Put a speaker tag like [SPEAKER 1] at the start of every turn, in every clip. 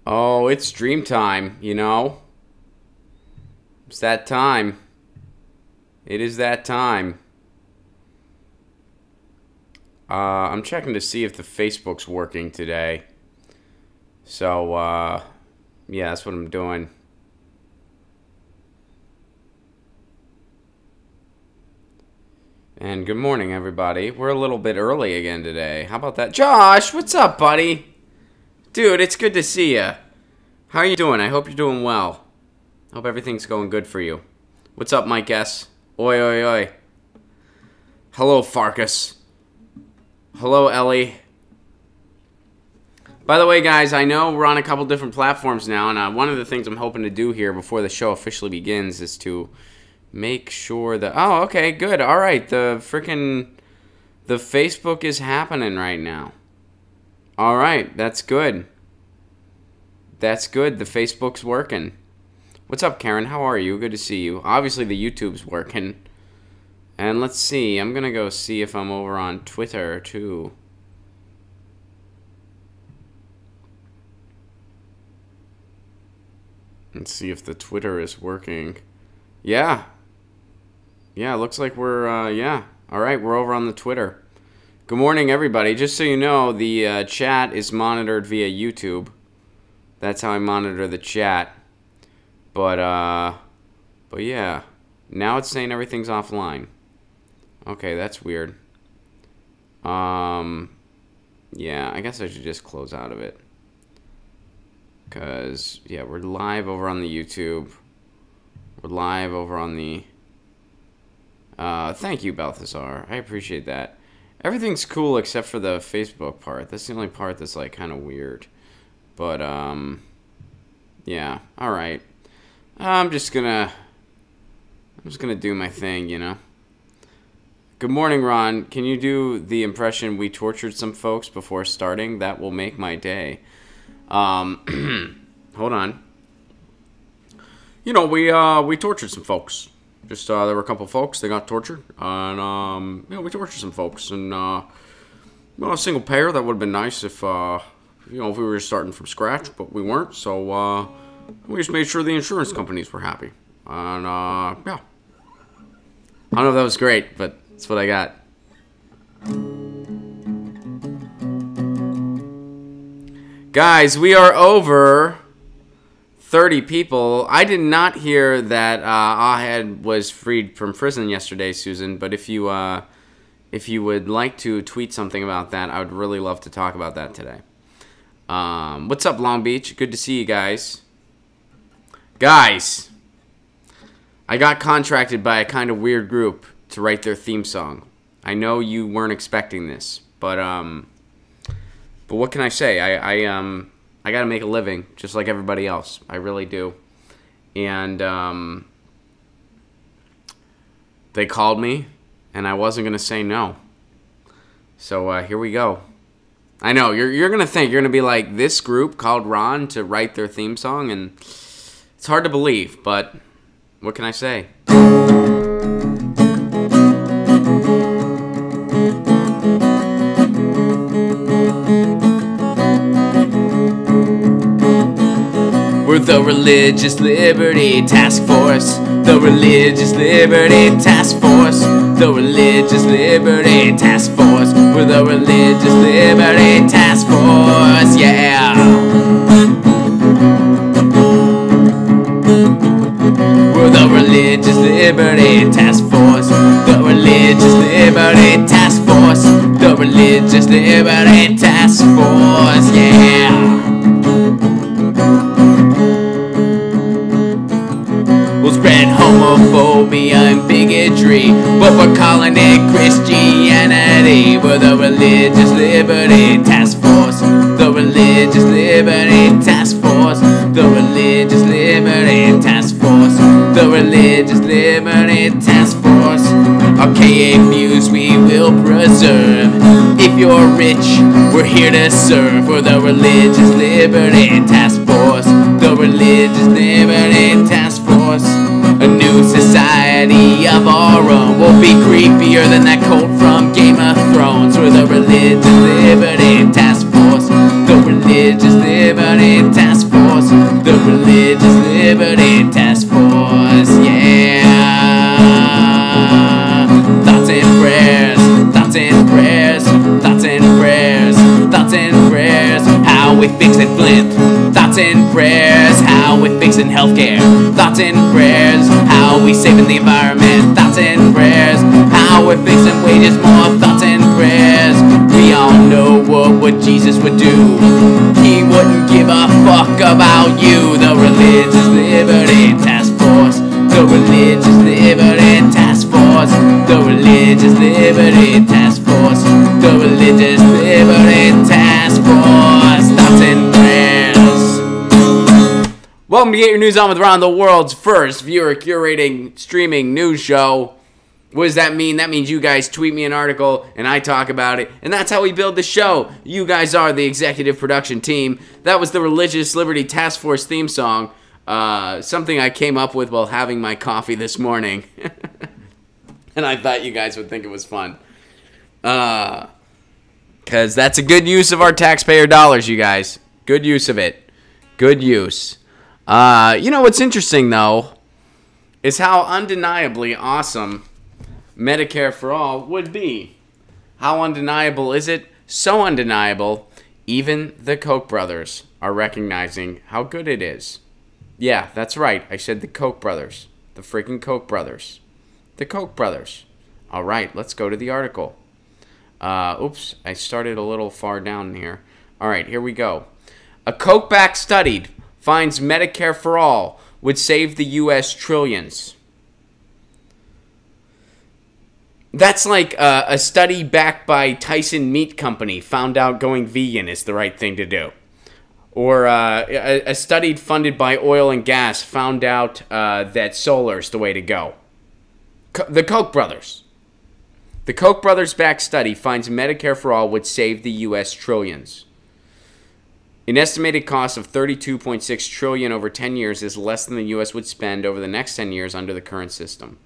[SPEAKER 1] Oh, it's dream time, you know? It's that time. It is that time. I'm checking to see if the Facebook's working today. So, yeah, that's what I'm doing. And good morning, everybody. We're a little bit early again today. How about that? Josh, what's up, buddy? Dude, it's good to see you. How are you doing? I hope you're doing well. Hope everything's going good for you. What's up, Mike S? Oi, oi, oi. Hello, Farkas. Hello, Ellie. By the way, guys, I know we're on a couple different platforms now, and one of the things I'm hoping to do here before the show officially begins is to make sure that... Oh, okay, good. All right, the Facebook is happening right now. All right, that's good. That's good. The Facebook's working. What's up, Karen? How are you? Good to see you. Obviously, the YouTube's working. And let's see. I'm going to go see if I'm over on Twitter, too. Let's see if the Twitter is working. Yeah. Yeah, looks like we're, yeah. All right, we're over on the Twitter. Good morning, everybody. Just so you know, the chat is monitored via YouTube. That's how I monitor the chat. But yeah. Now it's saying everything's offline. Okay, that's weird. Yeah, I guess I should just close out of it. Because, yeah, we're live over on the YouTube. We're live over on the... thank you, Balthazar. I appreciate that. Everything's cool except for the Facebook part. That's the only part that's, like, kind of weird. But, yeah, alright. I'm just gonna do my thing, you know? Good morning, Ron. Can you do the impression we tortured some folks before starting? That will make my day. Hold on. You know, we tortured some folks. Just, there were a couple folks, they got tortured. And, you know, we tortured some folks. And, well, a single payer, that would have been nice if, you know, if we were just starting from scratch, but we weren't. So, we just made sure the insurance companies were happy. And, yeah. I don't know if that was great, but that's what I got. Guys, we are over 30 people. I did not hear that Ahed was freed from prison yesterday, Susan, but if you would like to tweet something about that, I would really love to talk about that today. What's up, Long Beach? Good to see you guys. Guys, I got contracted by a kind of weird group to write their theme song. I know you weren't expecting this, but what can I say? I gotta make a living, just like everybody else. I really do. And they called me, and I wasn't gonna say no. So here we go. I know you're gonna think you're gonna be like, this group called Ron to write their theme song, and it's hard to believe, but what can I say? We're the Religious Liberty Task Force. The Religious Liberty Task Force. The Religious Liberty Task Force. We're the Religious Liberty Task Force, yeah. We're the Religious Liberty Task Force. The Religious Liberty Task Force. The Religious Liberty Task Force, yeah. We'll spread homophobia and bigotry, but we're calling it Christianity. We're the Religious Liberty Task Force. The Religious Liberty Task Force. The Religious Liberty Task Force. The Religious Liberty Task Force. Archaic views we will preserve. If you're rich, we're here to serve. We're the Religious Liberty Task Force. The Religious Liberty Task Force. A new society of our own. We'll be creepier than that cult from Game of Thrones. We're the Religious Liberty Task Force. The Religious Liberty Task Force. fixing Flint. Thoughts and prayers, how we fixing healthcare. Thoughts and prayers, how we saving the environment. Thoughts and prayers, how we're fixing wages more. Thoughts and prayers, we all know what Jesus would do. He wouldn't give a fuck about you. The Religious Liberty Task Force. The Religious Liberty Task Force. The Religious Liberty Task Force. The Religious Liberty Task Force. Thoughts and prayers. Welcome to Get Your News On with Ron, the world's first viewer curating streaming news show. What does that mean? That means you guys tweet me an article and I talk about it, and that's how we build the show. You guys are the executive production team. That was the Religious Liberty Task Force theme song. Something I came up with while having my coffee this morning. And I thought you guys would think it was fun. Because that's a good use of our taxpayer dollars, you guys. Good use of it. Good use. You know what's interesting, though, is how undeniably awesome Medicare for All would be. How undeniable is it? So undeniable, even the Koch brothers are recognizing how good it is. Yeah, that's right. I said the Koch brothers. The freaking Koch brothers. The Koch brothers. All right, let's go to the article. Oops, I started a little far down here. All right, here we go. A Koch-backed study finds Medicare for All would save the U.S. trillions. That's like a study backed by Tyson Meat Company found out going vegan is the right thing to do. Or a study funded by oil and gas found out that solar is the way to go. The Koch brothers. The Koch brothers-backed study finds Medicare for All would save the U.S. trillions. An estimated cost of $32.6 trillion over 10 years is less than the U.S. would spend over the next 10 years under the current system.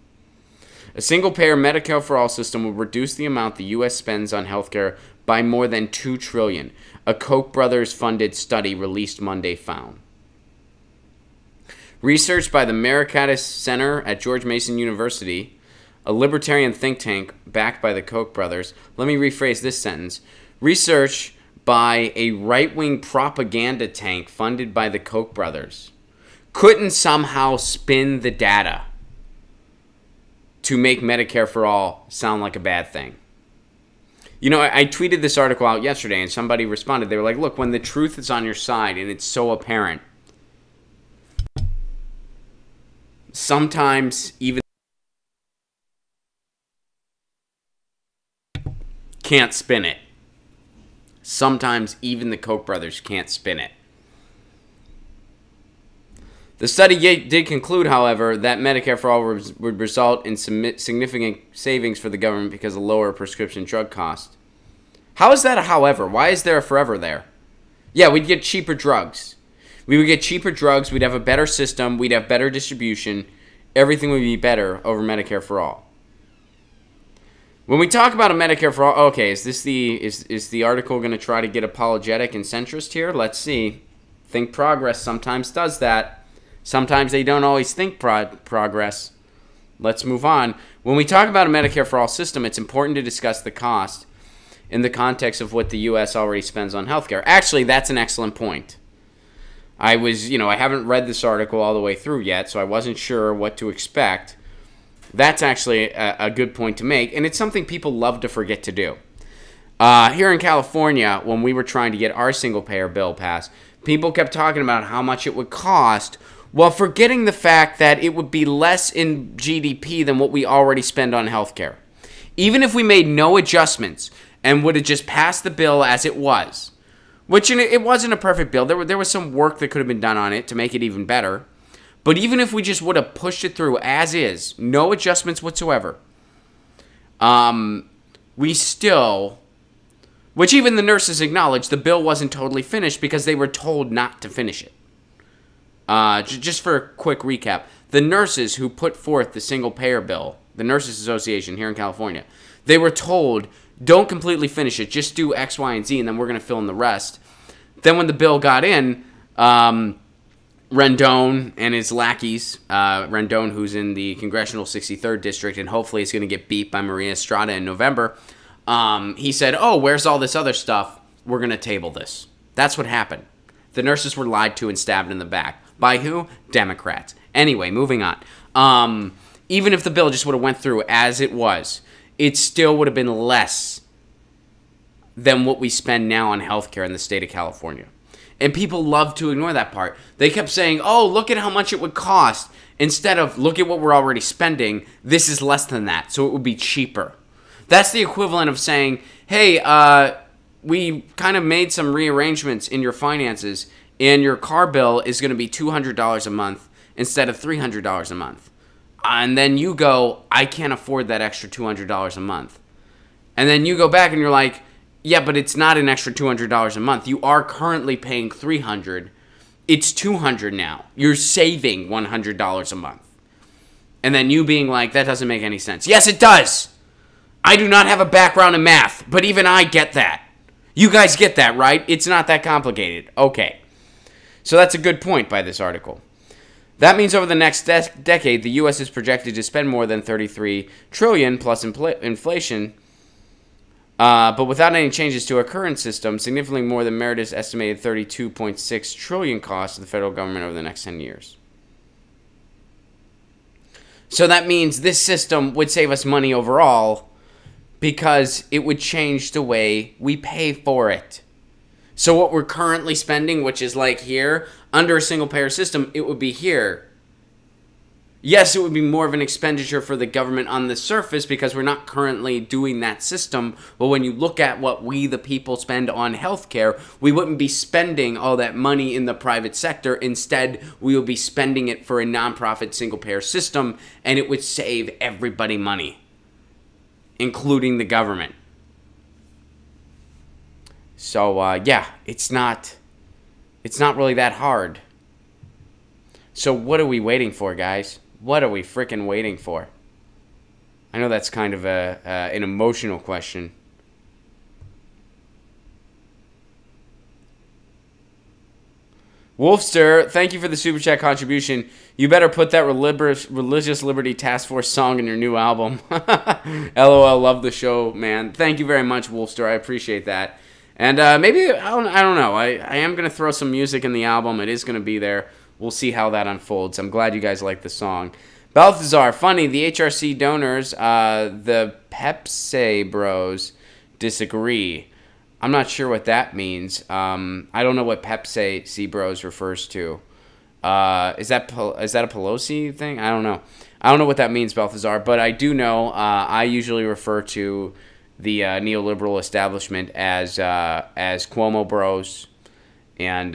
[SPEAKER 1] A single-payer Medicare for All system will reduce the amount the U.S. spends on healthcare by more than $2 trillion, a Koch brothers-funded study released Monday found. Research by the Mercatus Center at George Mason University, a libertarian think tank backed by the Koch brothers. Let me rephrase this sentence. Research by a right-wing propaganda tank funded by the Koch brothers couldn't somehow spin the data to make Medicare for All sound like a bad thing. You know, I tweeted this article out yesterday and somebody responded. They were like, look, when the truth is on your side and it's so apparent, sometimes even can't spin it. Sometimes even the Koch brothers can't spin it. The study did conclude, however, that Medicare for All would result in significant savings for the government because of lower prescription drug costs. How is that a however? Why is there a forever there? Yeah, we'd get cheaper drugs. We would get cheaper drugs. We'd have a better system. We'd have better distribution. Everything would be better over Medicare for All. When we talk about a Medicare for All, okay, is the article going to try to get apologetic and centrist here? Let's see. Think Progress sometimes does that. Sometimes they don't always think progress. Let's move on. When we talk about a Medicare for All system, it's important to discuss the cost in the context of what the U.S. already spends on healthcare. Actually, that's an excellent point. I haven't read this article all the way through yet, so I wasn't sure what to expect. That's actually a good point to make, and it's something people love to forget to do. Here in California, when we were trying to get our single-payer bill passed, people kept talking about how much it would cost, while forgetting the fact that it would be less in GDP than what we already spend on healthcare. Even if we made no adjustments and would have just passed the bill as it was, which it wasn't a perfect bill. There was some work that could have been done on it to make it even better. But even if we just would have pushed it through as is, no adjustments whatsoever, we still, which even the nurses acknowledged, the bill wasn't totally finished because they were told not to finish it. Just for a quick recap, the nurses who put forth the single-payer bill, the Nurses Association here in California, they were told, don't completely finish it, just do X, Y, and Z, and then we're going to fill in the rest. Then when the bill got in, Rendon and his lackeys, Rendon, who's in the Congressional 63rd District, and hopefully is going to get beat by Maria Estrada in November, he said, oh, where's all this other stuff? We're going to table this. That's what happened. The nurses were lied to and stabbed in the back. By who? Democrats. Anyway, moving on. Even if the bill just would have went through as it was, it still would have been less than what we spend now on healthcare in the state of California. And people love to ignore that part. They kept saying, oh, look at how much it would cost. Instead of, look at what we're already spending. This is less than that, so it would be cheaper. That's the equivalent of saying, hey, we kind of made some rearrangements in your finances, and your car bill is going to be $200 a month instead of $300 a month. And then you go, I can't afford that extra $200 a month. And then you go back and you're like, yeah, but it's not an extra $200 a month. You are currently paying $300. It's $200 now. You're saving $100 a month. And then you being like, that doesn't make any sense. Yes, it does. I do not have a background in math, but even I get that. You guys get that, right? It's not that complicated. Okay. So that's a good point by this article. That means over the next decade, the U.S. is projected to spend more than $33 trillion plus inflation. But without any changes to our current system, significantly more than Meredith's estimated $32.6 trillion cost to the federal government over the next 10 years. So that means this system would save us money overall because it would change the way we pay for it. So what we're currently spending, which is like here, under a single-payer system, it would be here. Yes, it would be more of an expenditure for the government on the surface because we're not currently doing that system. But when you look at what we, the people, spend on healthcare, we wouldn't be spending all that money in the private sector. Instead, we would be spending it for a nonprofit single-payer system, and it would save everybody money, including the government. So, yeah, it's not really that hard. So what are we waiting for, guys? What are we freaking waiting for? I know that's kind of an emotional question. Wolfster, thank you for the Super Chat contribution. You better put that Religious Liberty Task Force song in your new album. LOL, love the show, man. Thank you very much, Wolfster. I appreciate that. And maybe, I don't know. I am going to throw some music in the album. It is going to be there. We'll see how that unfolds. I'm glad you guys like the song. Balthazar, funny, the HRC donors, the Pepsi bros, disagree. I'm not sure what that means. I don't know what Pepsi bros refers to. Is that a Pelosi thing? I don't know. I don't know what that means, Balthazar. But I do know I usually refer to the neoliberal establishment as Cuomo bros and...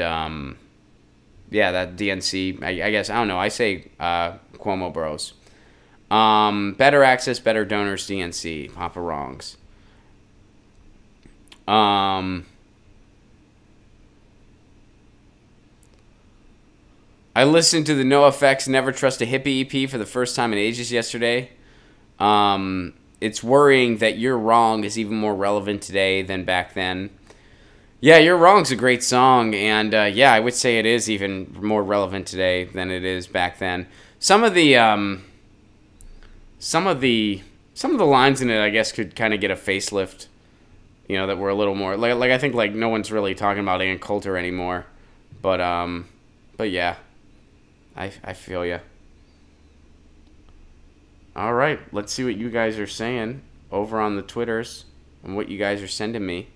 [SPEAKER 1] yeah, that DNC, I guess, I don't know. I say Cuomo bros. Better access, better donors, DNC. Papa Wrongs. I listened to the NoFX Never Trust a Hippie EP for the first time in ages yesterday. It's worrying that You're Wrong is even more relevant today than back then. Yeah, You're Wrong's a great song, and yeah, I would say it is even more relevant today than it is back then. Some of the lines in it, I guess, could kind of get a facelift. You know, that were a little more like I think like no one's really talking about Ann Coulter anymore, but yeah, I feel ya. All right, let's see what you guys are saying over on the Twitters and what you guys are sending me.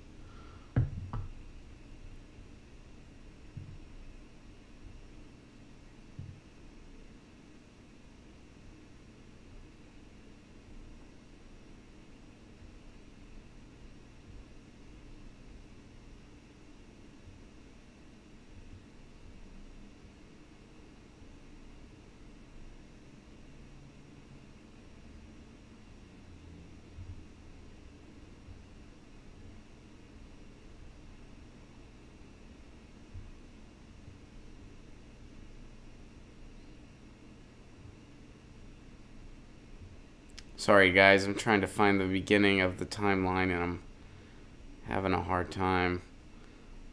[SPEAKER 1] Sorry, guys. I'm trying to find the beginning of the timeline, and I'm having a hard time.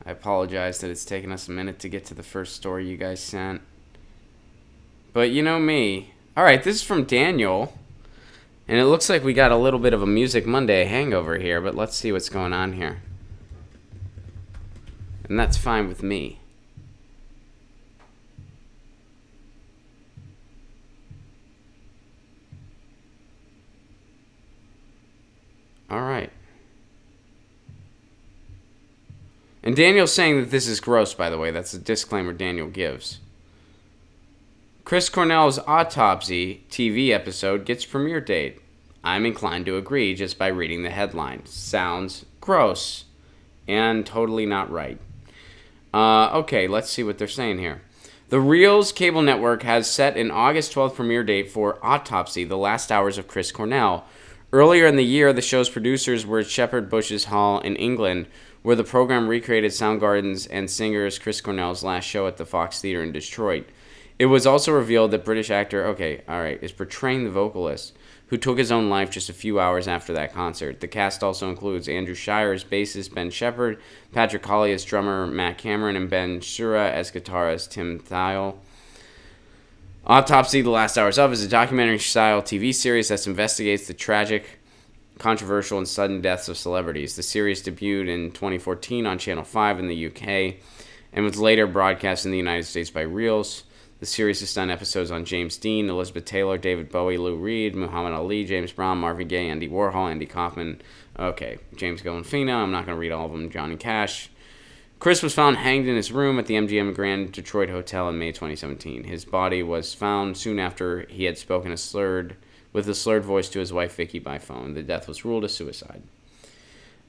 [SPEAKER 1] I apologize that it's taken us a minute to get to the first story you guys sent. But you know me. Alright, this is from Daniel. And it looks like we got a little bit of a Music Monday hangover here, but let's see what's going on here. And that's fine with me. And Daniel's saying that this is gross, by the way. That's a disclaimer Daniel gives. Chris Cornell's Autopsy TV episode gets premiere date. I'm inclined to agree just by reading the headline. Sounds gross and totally not right. Okay, let's see what they're saying here. The Reels cable network has set an August 12th premiere date for Autopsy, The Last Hours of Chris Cornell. Earlier in the year, the show's producers were at Shepherd Bush's Hall in England, where the program recreated Soundgarden's and singers Chris Cornell's last show at the Fox Theater in Detroit. It was also revealed that British actor, is portraying the vocalist, who took his own life just a few hours after that concert. The cast also includes Andrew Shire as bassist Ben Shepherd, Patrick Hawley as drummer Matt Cameron, and Ben Shura as guitarist Tim Thile. Autopsy, The Last Hours Of is a documentary-style TV series that investigates the tragic, controversial, and sudden deaths of celebrities. The series debuted in 2014 on Channel 5 in the UK and was later broadcast in the United States by Reels. The series has done episodes on James Dean, Elizabeth Taylor, David Bowie, Lou Reed, Muhammad Ali, James Brown, Marvin Gaye, Andy Warhol, Andy Kaufman, James Gandolfini. I'm not going to read all of them. Johnny Cash. Chris was found hanged in his room at the MGM Grand Detroit Hotel in May 2017. His body was found soon after he had spoken with a slurred voice to his wife Vicky by phone. The death was ruled a suicide.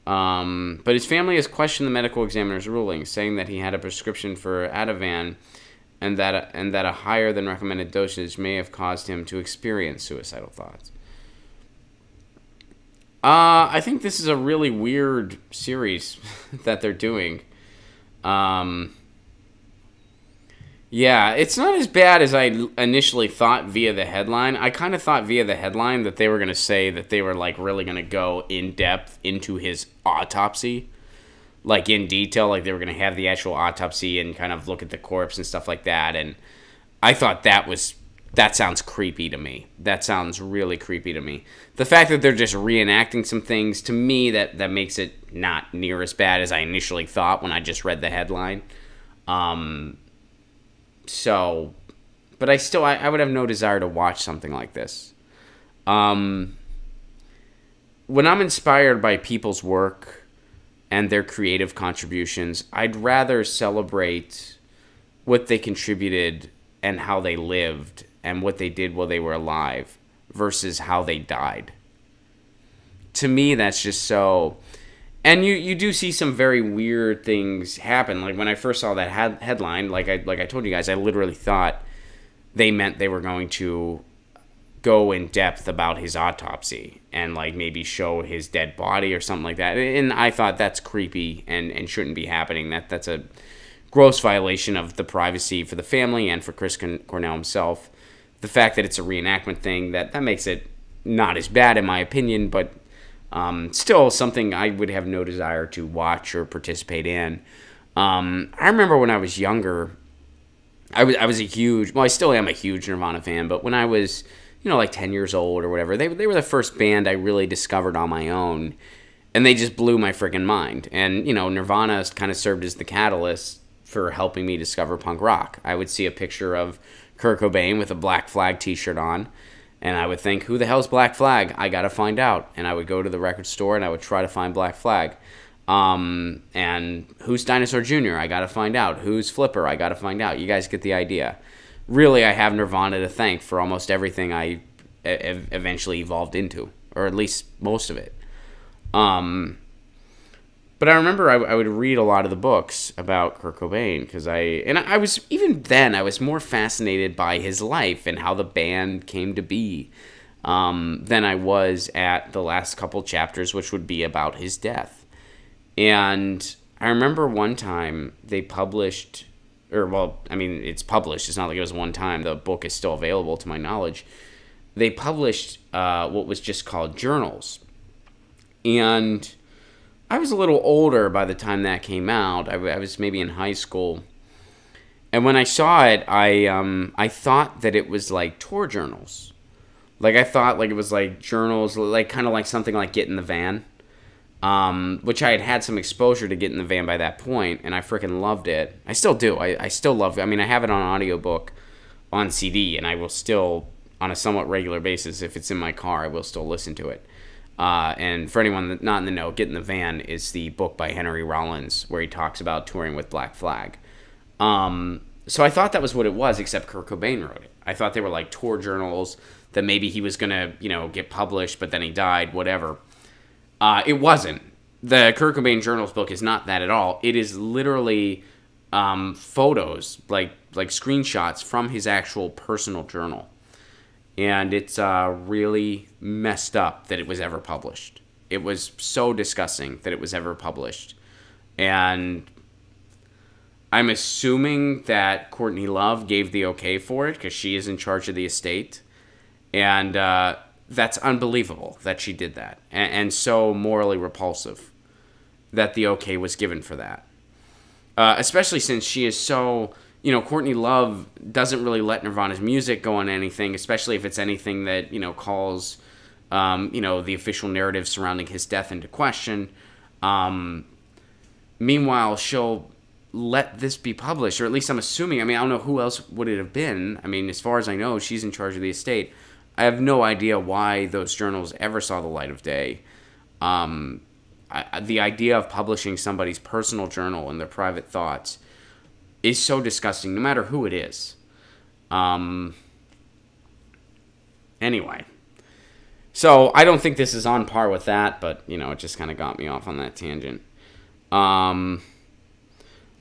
[SPEAKER 1] But his family has questioned the medical examiner's ruling, saying that he had a prescription for Ativan and that a higher than recommended dosage may have caused him to experience suicidal thoughts. I think this is a really weird series that they're doing. Yeah, it's not as bad as I initially thought via the headline. I kind of thought via the headline that they were going to say that they were like really going to go in depth into his autopsy, like in detail, like they were going to have the actual autopsy and kind of look at the corpse and stuff like that. And I thought that sounds creepy to me. That sounds really creepy to me. The fact that they're just reenacting some things, to me, that makes it not near as bad as I initially thought when I just read the headline. But I would have no desire to watch something like this. When I'm inspired by people's work and their creative contributions, I'd rather celebrate what they contributed and how they lived and what they did while they were alive versus how they died. To me, that's just so... And you do see some very weird things happen. Like when I first saw that headline, like I told you guys, I literally thought they meant they were going to go in depth about his autopsy and like maybe show his dead body or something like that. And I thought that's creepy and shouldn't be happening. That's a gross violation of the privacy for the family and for Chris Cornell himself. The fact that it's a reenactment thing, that makes it not as bad in my opinion, but still something I would have no desire to watch or participate in. I remember when I was younger, I was a huge, well, I still am a huge Nirvana fan, but when I was, like 10 years old or whatever, they were the first band I really discovered on my own, and they just blew my freaking mind. And, Nirvana kind of served as the catalyst for helping me discover punk rock. I would see a picture of Kurt Cobain with a Black Flag t-shirt on, and I would think, who the hell's Black Flag? I gotta find out. And I would go to the record store and I would try to find Black Flag. And who's Dinosaur Jr.? I gotta find out. Who's Flipper? I gotta find out. You guys get the idea. Really, I have Nirvana to thank for almost everything I eventually evolved into, or at least most of it. But I remember I would read a lot of the books about Kurt Cobain because I was, even then, I was more fascinated by his life and how the band came to be than I was at the last couple chapters, which would be about his death. And I remember one time they published, it's published. It's not like it was one time. The book is still available to my knowledge. They published what was just called journals. And I was a little older by the time that came out. I was maybe in high school. And when I saw it, I thought that it was like tour journals. Like I thought like it was like journals, like kind of like something like Get in the Van. Which I had some exposure to Get in the Van by that point, and I freaking loved it. I still do. I still love it. I mean, I have it on audiobook on CD, and I will still, on a somewhat regular basis, if it's in my car, I will still listen to it. And for anyone that's not in the know, Get in the Van is the book by Henry Rollins where he talks about touring with Black Flag. So I thought that was what it was, except Kurt Cobain wrote it. I thought they were like tour journals that maybe he was going to, get published, but then he died, whatever. It wasn't. The Kurt Cobain Journals book is not that at all. It is literally photos, like screenshots from his actual personal journal. And it's really messed up that it was ever published. It was so disgusting that it was ever published. And I'm assuming that Courtney Love gave the okay for it because she is in charge of the estate. And that's unbelievable that she did that. And so morally repulsive that the okay was given for that. Especially since she is so... Courtney Love doesn't really let Nirvana's music go on anything, especially if it's anything that, calls, the official narrative surrounding his death into question. Meanwhile, she'll let this be published, or at least I'm assuming. I don't know who else would it have been. As far as I know, she's in charge of the estate. I have no idea why those journals ever saw the light of day. The idea of publishing somebody's personal journal and their private thoughts is so disgusting, no matter who it is. Anyway. So, I don't think this is on par with that, but, it just kind of got me off on that tangent.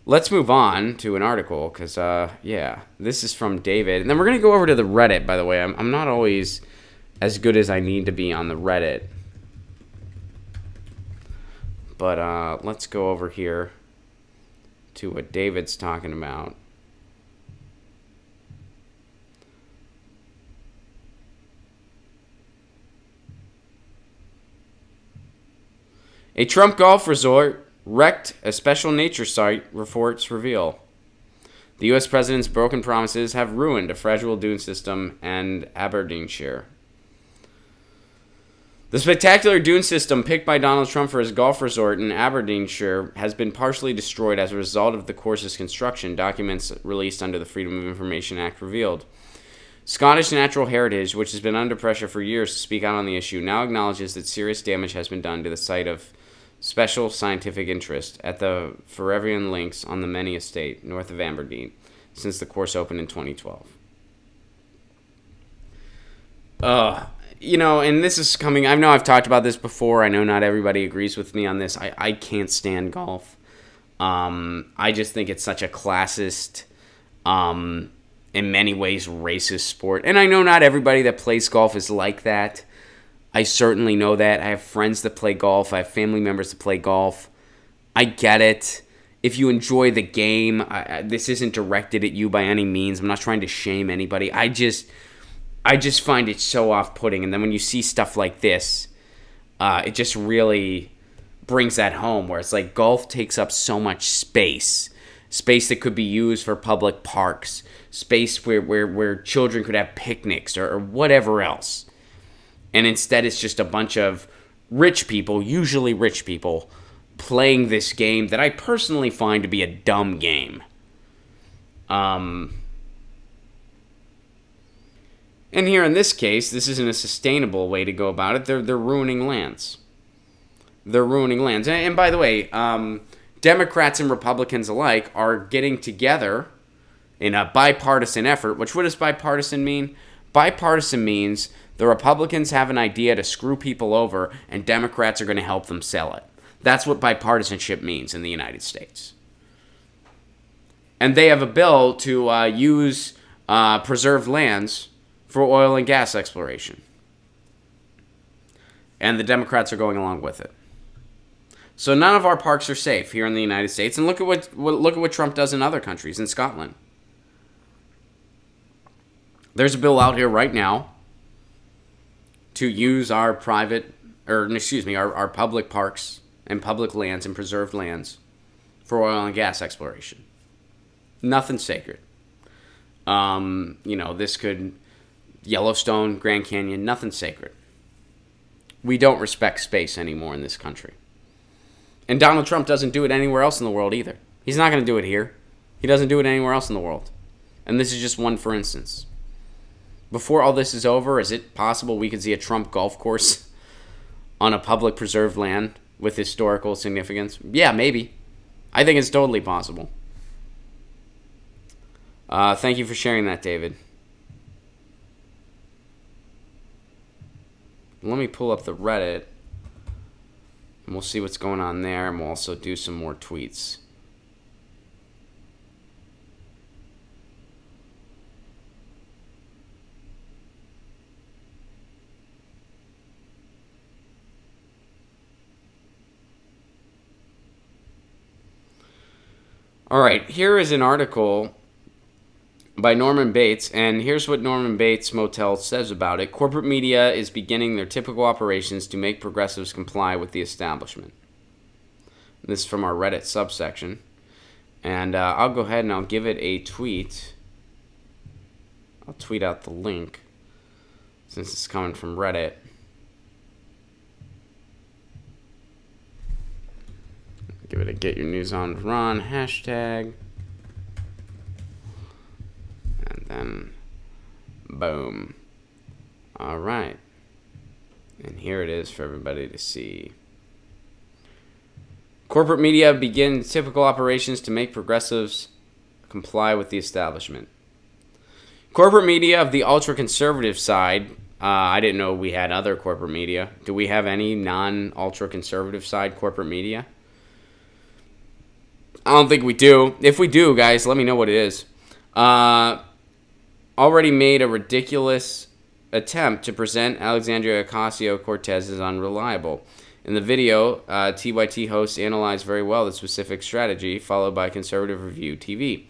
[SPEAKER 1] Let's move on to an article, because, this is from David. And then we're going to go over to the Reddit, by the way. I'm not always as good as I need to be on the Reddit. But, let's go over here to what David's talking about. A Trump golf resort wrecked, a special nature site, reports reveal. The U.S. president's broken promises have ruined a fragile dune system and Aberdeenshire. The spectacular dune system picked by Donald Trump for his golf resort in Aberdeenshire has been partially destroyed as a result of the course's construction, documents released under the Freedom of Information Act revealed. Scottish Natural Heritage, which has been under pressure for years to speak out on the issue, now acknowledges that serious damage has been done to the site of special scientific interest at the Ferrevian Links on the Menny Estate, north of Aberdeen, since the course opened in 2012. And this is coming... I know I've talked about this before. I know not everybody agrees with me on this. I can't stand golf. I just think it's such a classist, in many ways, racist sport. And I know not everybody that plays golf is like that. I certainly know that. I have friends that play golf. I have family members that play golf. I get it. If you enjoy the game, this isn't directed at you by any means. I'm not trying to shame anybody. I just find it so off-putting. And then when you see stuff like this, it just really brings that home, where it's like golf takes up so much space that could be used for public parks, space where children could have picnics or whatever else. And instead it's just a bunch of rich people, usually rich people, playing this game that I personally find to be a dumb game. And here in this case, this isn't a sustainable way to go about it. They're ruining lands. They're ruining lands. And by the way, Democrats and Republicans alike are getting together in a bipartisan effort. What does bipartisan mean? Bipartisan means the Republicans have an idea to screw people over, and Democrats are going to help them sell it. That's what bipartisanship means in the United States. And they have a bill to use preserved lands for oil and gas exploration. And the Democrats are going along with it. So none of our parks are safe here in the United States. And look at what Trump does in other countries, in Scotland. There's a bill out here right now to use our our public parks and public lands and preserved lands for oil and gas exploration. Nothing sacred. This could... Yellowstone, Grand Canyon, nothing sacred. We don't respect space anymore in this country. And Donald Trump doesn't do it anywhere else in the world either. He's not going to do it here. He doesn't do it anywhere else in the world. And this is just one for instance. Before all this is over, is it possible we could see a Trump golf course on a public preserved land with historical significance? Yeah, maybe. I think it's totally possible. Thank you for sharing that, David. Let me pull up the Reddit, and we'll see what's going on there, and we'll also do some more tweets. All right, here is an article by Norman Bates, and here's what Norman Bates Motel says about it. Corporate media is beginning their typical operations to make progressives comply with the establishment. This is from our Reddit subsection. And I'll go ahead and I'll give it a tweet. I'll tweet out the link since it's coming from Reddit. Give it a Get Your News On Ron hashtag. And then, boom. All right. And here it is for everybody to see. Corporate media begins typical operations to make progressives comply with the establishment. Corporate media of the ultra-conservative side. I didn't know we had other corporate media. Do we have any non-ultra-conservative side corporate media? I don't think we do. If we do, guys, let me know what it is. Already made a ridiculous attempt to present Alexandria Ocasio-Cortez as unreliable. In the video, TYT hosts analyzed very well the specific strategy, followed by Conservative Review TV.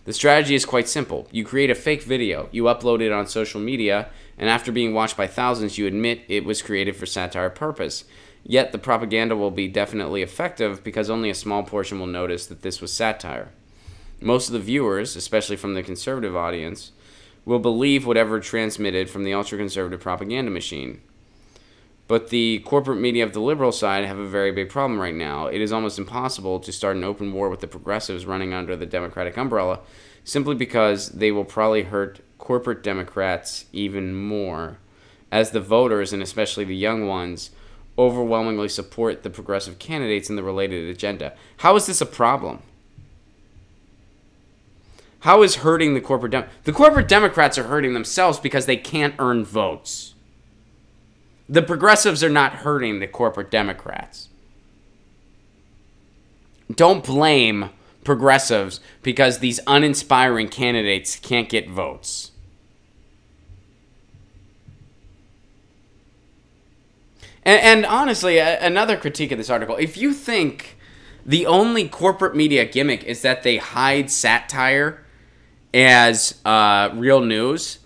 [SPEAKER 1] The strategy is quite simple. You create a fake video, you upload it on social media, and after being watched by thousands, you admit it was created for satire purpose. Yet the propaganda will be definitely effective because only a small portion will notice that this was satire. Most of the viewers, especially from the conservative audience, will believe whatever transmitted from the ultra-conservative propaganda machine. But the corporate media of the liberal side have a very big problem right now. It is almost impossible to start an open war with the progressives running under the Democratic umbrella simply because they will probably hurt corporate Democrats even more, as the voters, and especially the young ones, overwhelmingly support the progressive candidates and the related agenda. How is this a problem? How is hurting the corporate the corporate Democrats are hurting themselves because they can't earn votes. The progressives are not hurting the corporate Democrats. Don't blame progressives because these uninspiring candidates can't get votes. And honestly, another critique of this article, if you think the only corporate media gimmick is that they hide satire as real news,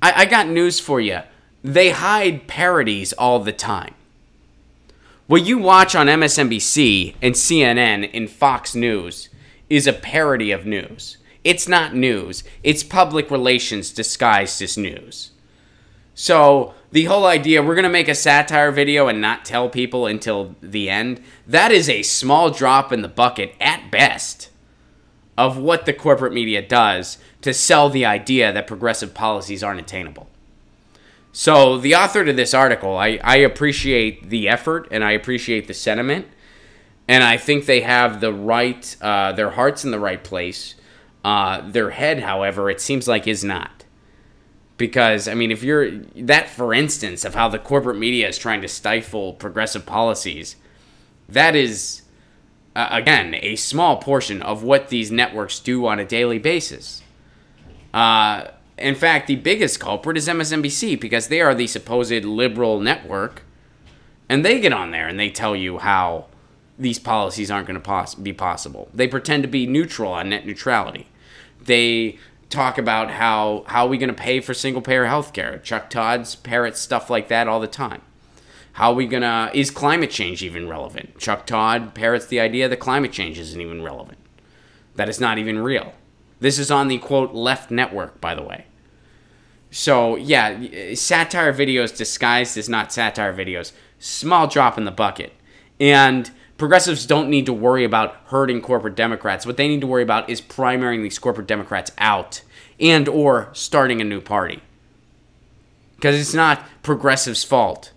[SPEAKER 1] I got news for you. They hide parodies all the time. What you watch on MSNBC and CNN and Fox News is a parody of news. It's not news. It's public relations disguised as news. So the whole idea, we're going to make a satire video and not tell people until the end, that is a small drop in the bucket at best of what the corporate media does to sell the idea that progressive policies aren't attainable. So the author to this article, I appreciate the effort and I appreciate the sentiment. And I think they have the right, their heart's in the right place. Their head, however, it seems like is not. Because, I mean, if you're, that for instance of how the corporate media is trying to stifle progressive policies, that is, again, a small portion of what these networks do on a daily basis. In fact, the biggest culprit is MSNBC because they are the supposed liberal network. And they get on there and they tell you how these policies aren't going to be possible. They pretend to be neutral on net neutrality. They talk about how are we going to pay for single-payer health care. Chuck Todd's parrots stuff like that all the time. How are we going to... Is climate change even relevant? Chuck Todd parrots the idea that climate change isn't even relevant. That it's not even real. This is on the, quote, left network, by the way. So, yeah, satire videos disguised as not satire videos. Small drop in the bucket. And progressives don't need to worry about hurting corporate Democrats. What they need to worry about is primarying these corporate Democrats out and or starting a new party. Because it's not progressives' fault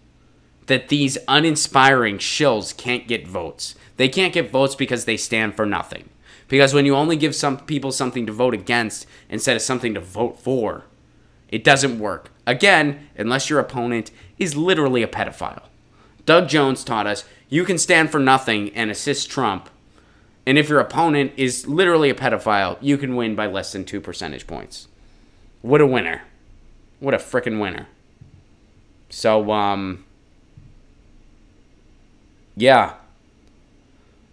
[SPEAKER 1] that these uninspiring shills can't get votes. They can't get votes because they stand for nothing. Because when you only give some people something to vote against instead of something to vote for, it doesn't work. Again, unless your opponent is literally a pedophile. Doug Jones taught us you can stand for nothing and assist Trump. And if your opponent is literally a pedophile, you can win by less than 2 percentage points. What a winner. What a frickin' winner. So, yeah.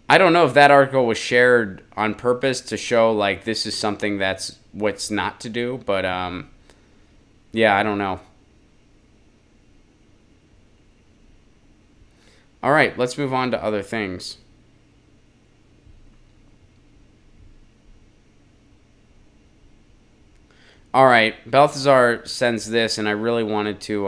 [SPEAKER 1] I don't know if that article was shared on purpose to show, like, this is something that's what's not to do. But, yeah, I don't know. All right, let's move on to other things. All right, Balthazar sends this, and I really wanted to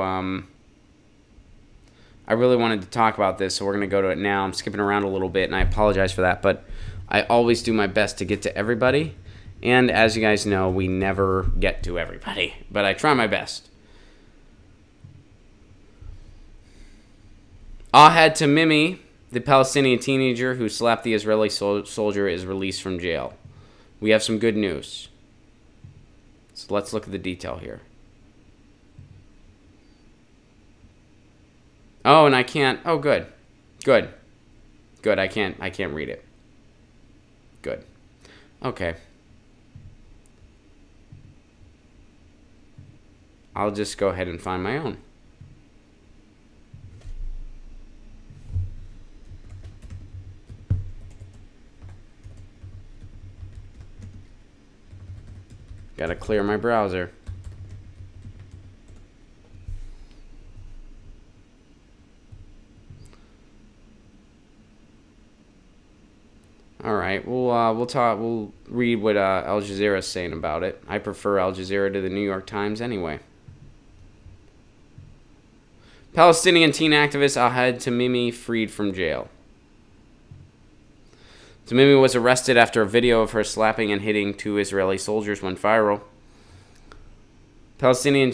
[SPEAKER 1] talk about this, so we're going to go to it now. I'm skipping around a little bit, and I apologize for that, but I always do my best to get to everybody, and as you guys know, we never get to everybody, but I try my best. Ahad Tamimi, the Palestinian teenager who slapped the Israeli soldier, is released from jail. We have some good news. So let's look at the detail here. Oh, and I can't. Oh, good. Good. Good. I can't read it. Good. Okay. I'll just go ahead and find my own. Gotta clear my browser. All right, we'll read what Al Jazeera is saying about it. I prefer Al Jazeera to the New York Times anyway. Palestinian teen activist Ahad Tamimi freed from jail. Tamimi was arrested after a video of her slapping and hitting 2 Israeli soldiers went viral. Palestinian,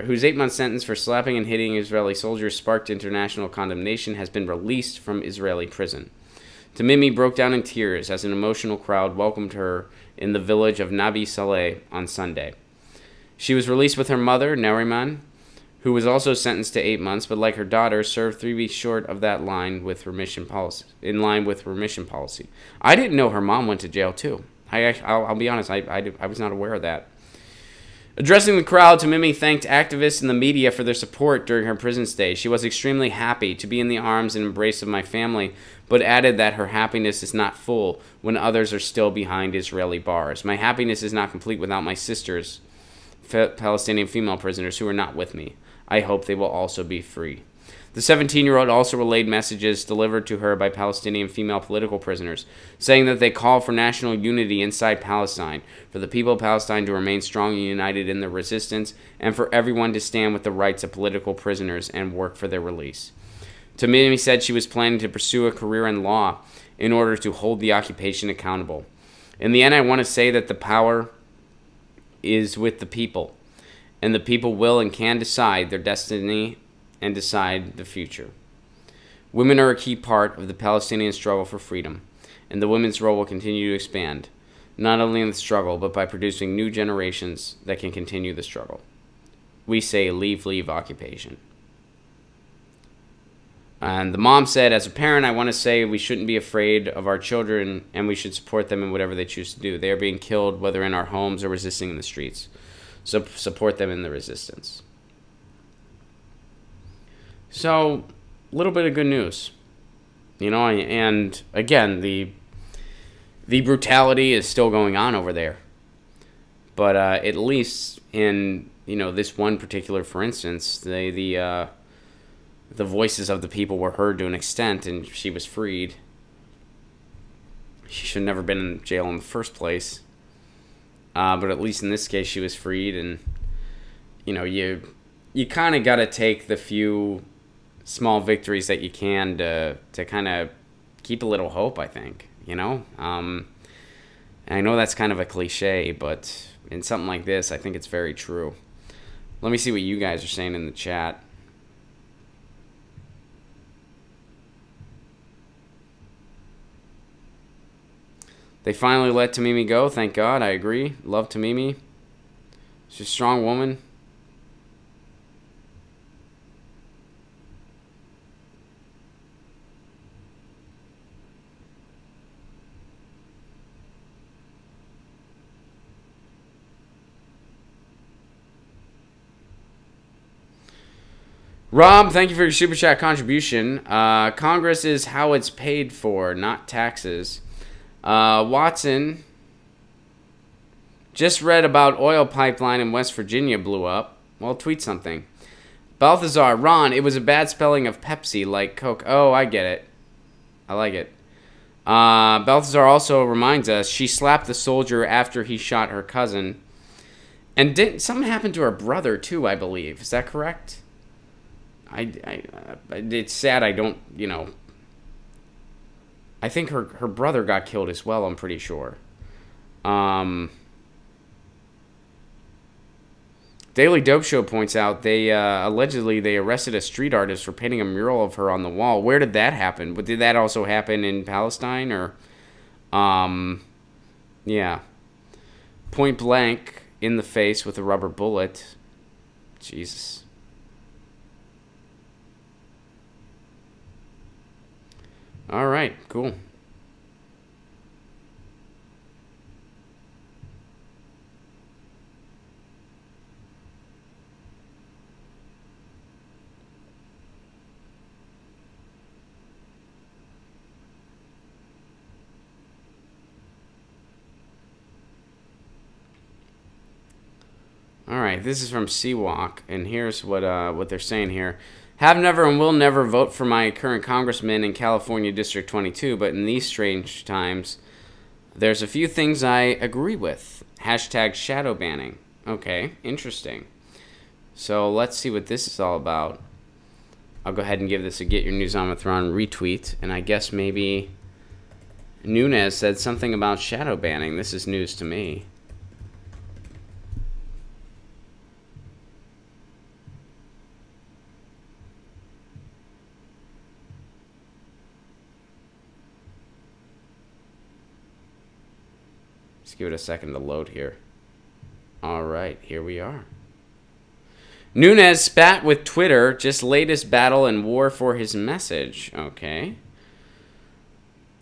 [SPEAKER 1] whose 8-month sentence for slapping and hitting Israeli soldiers sparked international condemnation, has been released from Israeli prison. Tamimi broke down in tears as an emotional crowd welcomed her in the village of Nabi Saleh on Sunday. She was released with her mother, Nariman, who was also sentenced to 8 months, but like her daughter, served 3 weeks short of that line with remission policy. In line with remission policy, I didn't know her mom went to jail too. I'll be honest, I was not aware of that. Addressing the crowd, Tamimi thanked activists and the media for their support during her prison stay. She was extremely happy to be in the arms and embrace of my family, but added that her happiness is not full when others are still behind Israeli bars. My happiness is not complete without my sisters, Palestinian female prisoners, who are not with me. I hope they will also be free. The 17-year-old also relayed messages delivered to her by Palestinian female political prisoners, saying that they call for national unity inside Palestine, for the people of Palestine to remain strong and united in their resistance, and for everyone to stand with the rights of political prisoners and work for their release. Tamimi said she was planning to pursue a career in law in order to hold the occupation accountable. In the end, I want to say that the power is with the people, and the people will and can decide their destiny and decide the future. Women are a key part of the Palestinian struggle for freedom, and the women's role will continue to expand, not only in the struggle, but by producing new generations that can continue the struggle. We say, leave occupation. And the mom said, as a parent, I want to say we shouldn't be afraid of our children, and we should support them in whatever they choose to do. They are being killed, whether in our homes or resisting in the streets. So support them in the resistance. So, a little bit of good news. You know, and again, the brutality is still going on over there. But at least in, you know, this one particular, for instance, the voices of the people were heard to an extent, and she was freed. She should have never been in jail in the first place. But at least in this case, she was freed, and, you know, you kind of got to take the few small victories that you can to kind of keep a little hope, I think, you know? And I know that's kind of a cliche, but in something like this, I think it's very true. Let me see what you guys are saying in the chat. They finally let Tamimi go. Thank God. I agree. Love Tamimi. She's a strong woman. Rob, thank you for your Super Chat contribution. Congress is how it's paid for, not taxes. Watson, just read about oil pipeline in West Virginia blew up. Well, tweet something. Balthazar, Ron, it was a bad spelling of Pepsi, like Coke. Oh, I get it. I like it. Balthazar also reminds us she slapped the soldier after he shot her cousin. And something happened to her brother, too, I believe. Is that correct? It's sad I don't, I think her brother got killed as well, I'm pretty sure. Daily Dope Show points out allegedly they arrested a street artist for painting a mural of her on the wall. Where did that happen? But did that also happen in Palestine or, yeah. Point blank in the face with a rubber bullet. Jesus. All right, cool. All right, this is from Seawalk, and here's what they're saying here. Have never and will never vote for my current congressman in California District 22, but in these strange times, there's a few things I agree with. Hashtag shadow banning. Okay, interesting. So let's see what this is all about. I'll go ahead and give this a Get Your News on with Ron retweet, and I guess maybe Nunes said something about shadow banning. This is news to me. Just give it a second to load here. All right, here we are. Nunes spat with Twitter, just latest battle and war for his message. Okay.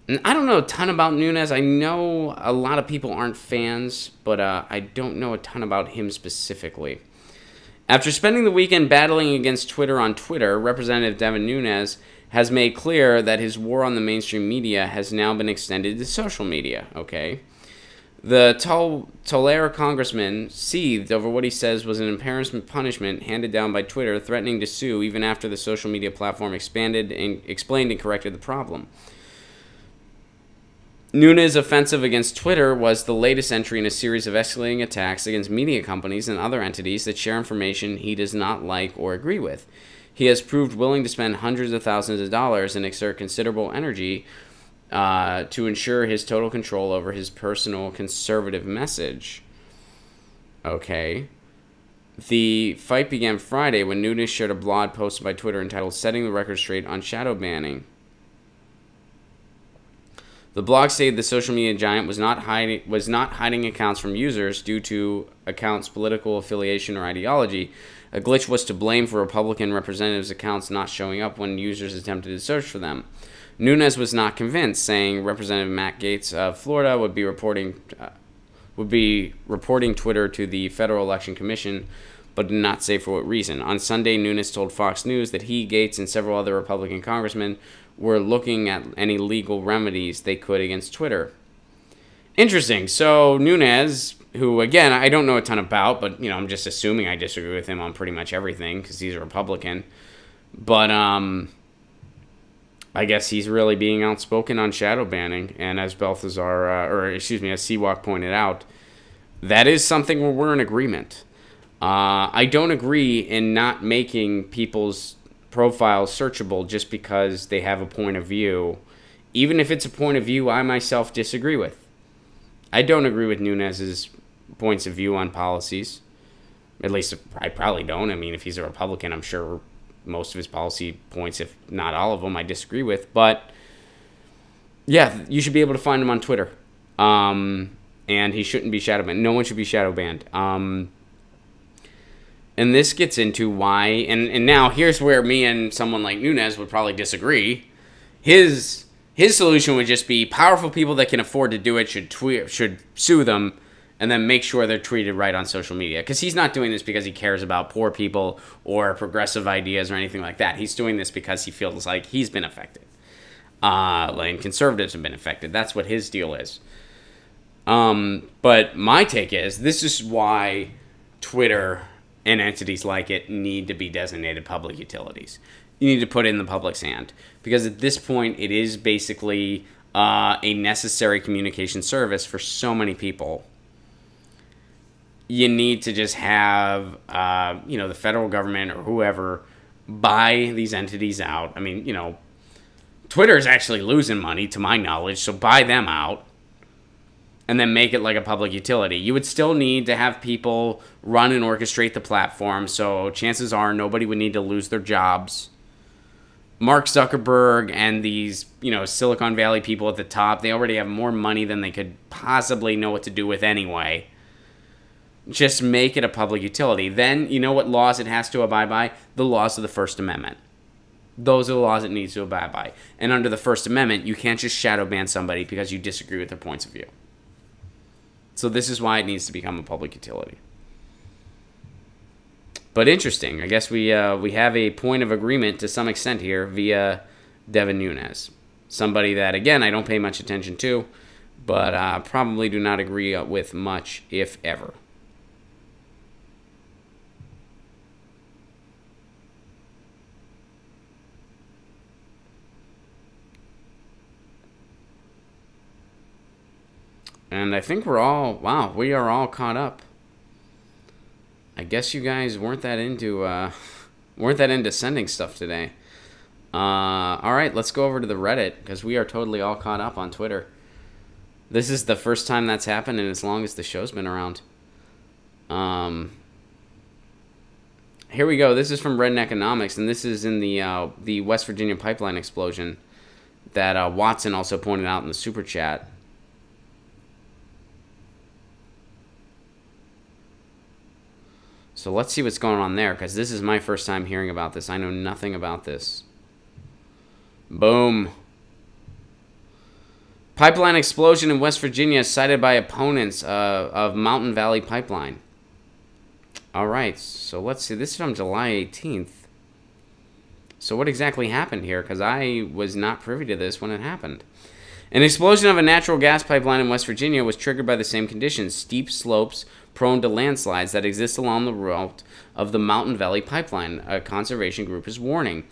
[SPEAKER 1] And I don't know a ton about Nunes. I know a lot of people aren't fans, but I don't know a ton about him specifically. After spending the weekend battling against Twitter on Twitter, Representative Devin Nunes has made clear that his war on the mainstream media has now been extended to social media. Okay. The Tulare congressman seethed over what he says was an embarrassment punishment handed down by Twitter, threatening to sue even after the social media platform explained and corrected the problem. Nunes' offensive against Twitter was the latest entry in a series of escalating attacks against media companies and other entities that share information he does not like or agree with. He has proved willing to spend hundreds of thousands of dollars and exert considerable energy to ensure his total control over his personal conservative message. Okay. The fight began Friday when Nunes shared a blog posted by Twitter entitled "Setting the Record Straight on Shadow Banning." The blog stated the social media giant was not hiding accounts from users due to accounts' political affiliation or ideology. A glitch was to blame for Republican representatives' accounts not showing up when users attempted to search for them. Nunes was not convinced, saying Representative Matt Gaetz of Florida would be reporting Twitter to the Federal Election Commission, but did not say for what reason. On Sunday, Nunes told Fox News that he, Gaetz, and several other Republican congressmen were looking at any legal remedies they could against Twitter. Interesting. So Nunes, who, again, I don't know a ton about, but, I'm just assuming I disagree with him on pretty much everything because he's a Republican. But, I guess he's really being outspoken on shadow banning, and as as Seawalk pointed out, that is something where we're in agreement. I don't agree in not making people's profiles searchable just because they have a point of view, even if it's a point of view I myself disagree with. I don't agree with Nunes's points of view on policies. At least I probably don't. I mean, if he's a Republican, I'm sure most of his policy points, if not all of them, I disagree with. But, yeah, you should be able to find him on Twitter. And he shouldn't be shadow banned. No one should be shadow banned. And this gets into why, and now here's where me and someone like Nunes would probably disagree. His solution would just be powerful people that can afford to do it should sue them, and then make sure they're treated right on social media. Because he's not doing this because he cares about poor people or progressive ideas or anything like that. He's doing this because he feels like he's been affected. And conservatives have been affected. That's what his deal is. But my take is, this is why Twitter and entities like it need to be designated public utilities. You need to put it in the public's hand. Because at this point, it is basically a necessary communication service for so many people. You need to just have, the federal government or whoever buy these entities out. I mean, Twitter is actually losing money, to my knowledge, so buy them out. And then make it like a public utility. You would still need to have people run and orchestrate the platform, so chances are nobody would need to lose their jobs. Mark Zuckerberg and these, Silicon Valley people at the top, they already have more money than they could possibly know what to do with anyway. Just make it a public utility. Then, you know what laws it has to abide by? The laws of the First Amendment. Those are the laws it needs to abide by. And under the First Amendment, you can't just shadow ban somebody because you disagree with their points of view. So this is why it needs to become a public utility. But interesting. I guess we have a point of agreement to some extent here via Devin Nunes. Somebody that, again, I don't pay much attention to, but probably do not agree with much, if ever. And I think we are all caught up. I guess you guys weren't that into sending stuff today. All right, let's go over to the Reddit, because we are totally all caught up on Twitter. This is the first time that's happened in as long as the show's been around. Here we go. This is from Redneck Economics, and this is in the West Virginia pipeline explosion that Watson also pointed out in the super chat. So let's see what's going on there, because this is my first time hearing about this. I know nothing about this. Boom. Pipeline explosion in West Virginia cited by opponents of Mountain Valley Pipeline. All right, so let's see. This is from July 18th. So what exactly happened here? Because I was not privy to this when it happened. An explosion of a natural gas pipeline in West Virginia was triggered by the same conditions, steep slopes prone to landslides that exist along the route of the Mountain Valley Pipeline, a conservation group is warning.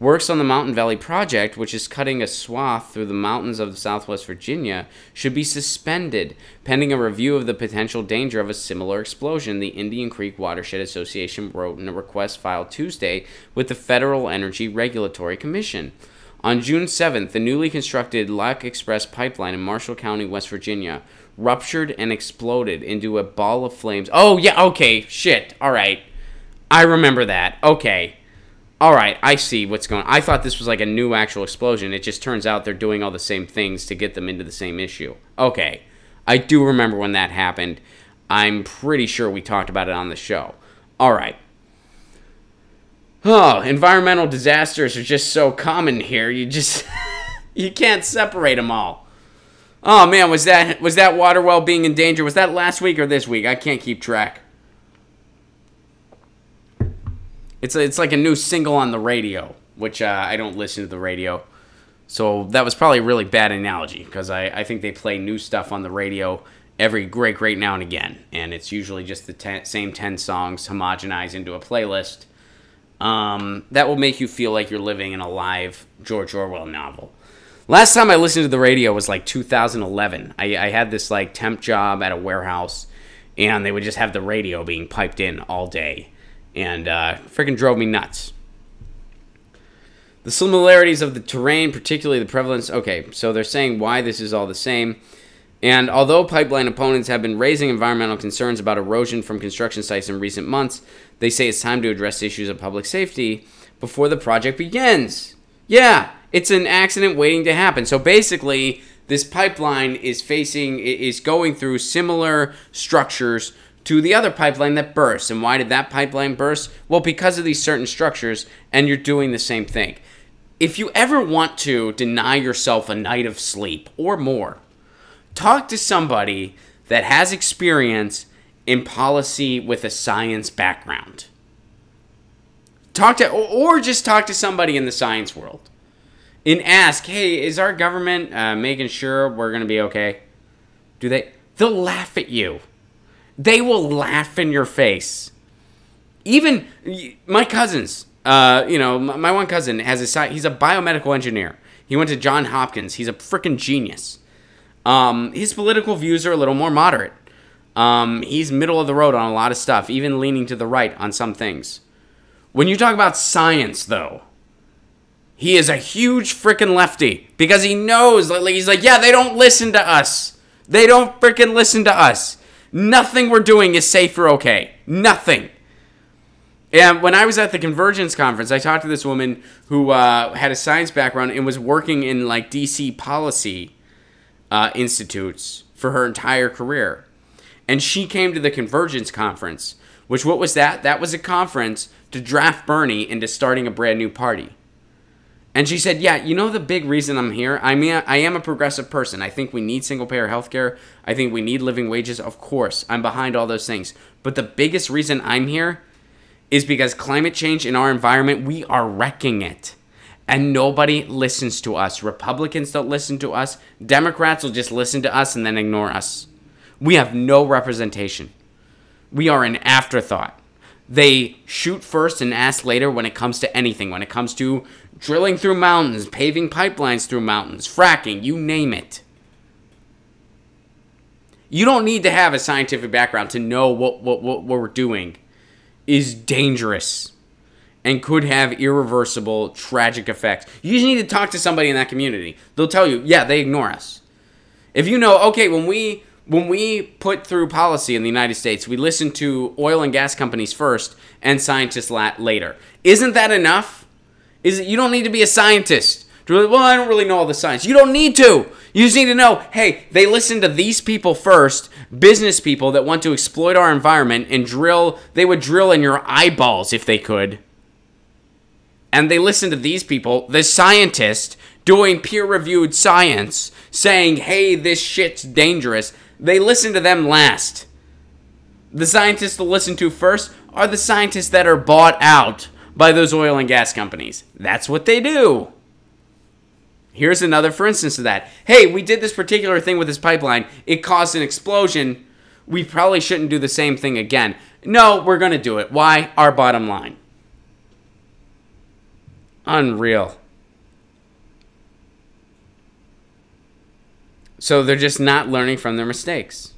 [SPEAKER 1] Works on the Mountain Valley Project, which is cutting a swath through the mountains of southwest Virginia, should be suspended, pending a review of the potential danger of a similar explosion, the Indian Creek Watershed Association wrote in a request filed Tuesday with the Federal Energy Regulatory Commission. On June 7th, the newly constructed Lac Express pipeline in Marshall County, West Virginia, ruptured and exploded into a ball of flames. Oh, yeah, okay, shit, all right. I remember that, okay. All right, I see what's going on. I thought this was like a new actual explosion. It just turns out they're doing all the same things to get them into the same issue. Okay, I do remember when that happened. I'm pretty sure we talked about it on the show. All right. Oh, environmental disasters are just so common here. You can't separate them all. Oh man, was that water well being in danger? Was that last week or this week? I can't keep track. It's like a new single on the radio, which I don't listen to the radio. So that was probably a really bad analogy, because I think they play new stuff on the radio every great now and again. And it's usually just the same 10 songs homogenized into a playlist. That will make you feel like you're living in a live George Orwell novel. Last time I listened to the radio was like 2011. I had this like temp job at a warehouse, and they would just have the radio being piped in all day. And freaking drove me nuts. The similarities of the terrain, particularly the prevalence... Okay, so they're saying why this is all the same. And although pipeline opponents have been raising environmental concerns about erosion from construction sites in recent months, they say it's time to address issues of public safety before the project begins. Yeah, it's an accident waiting to happen. So basically, this pipeline is going through similar structures to the other pipeline that burst. And why did that pipeline burst? Well, because of these certain structures, and you're doing the same thing. If you ever want to deny yourself a night of sleep or more, talk to somebody that has experience in policy with a science background. Or just talk to somebody in the science world and ask, hey, is our government making sure we're going to be okay? They'll laugh at you. They will laugh in your face. Even my cousins, my one cousin he's a biomedical engineer. He went to Johns Hopkins. He's a freaking genius. His political views are a little more moderate. He's middle of the road on a lot of stuff, even leaning to the right on some things. When you talk about science, though, he is a huge freaking lefty because he knows, he's like, yeah, they don't listen to us. They don't freaking listen to us. Nothing we're doing is safe or okay. Nothing. And when I was at the Convergence conference, I talked to this woman who had a science background and was working in DC policy institutes for her entire career. And she came to the Convergence conference, which what was that? That was a conference to draft Bernie into starting a brand new party. And she said, yeah, the big reason I'm here, I am a progressive person. I think we need single-payer healthcare. I think we need living wages. Of course, I'm behind all those things. But the biggest reason I'm here is because climate change in our environment, we are wrecking it. And nobody listens to us. Republicans don't listen to us. Democrats will just listen to us and then ignore us. We have no representation. We are an afterthought. They shoot first and ask later when it comes to anything. When it comes to drilling through mountains, paving pipelines through mountains, fracking, you name it. You don't need to have a scientific background to know what we're doing is dangerous and could have irreversible, tragic effects. You just need to talk to somebody in that community. They'll tell you, yeah, they ignore us. If you know, okay, when we put through policy in the United States, we listen to oil and gas companies first and scientists later. Isn't that enough? You don't need to be a scientist. Well, I don't really know all the science. You don't need to. You just need to know, hey, they listen to these people first, business people that want to exploit our environment and they would drill in your eyeballs if they could. And they listen to these people, the scientists, doing peer-reviewed science, saying, hey, this shit's dangerous. They listen to them last. The scientists to listen to first are the scientists that are bought out by those oil and gas companies. That's what they do. Here's another for instance of that. Hey, we did this particular thing with this pipeline. It caused an explosion. We probably shouldn't do the same thing again. No, we're going to do it. Why? Our bottom line. Unreal. So they're just not learning from their mistakes.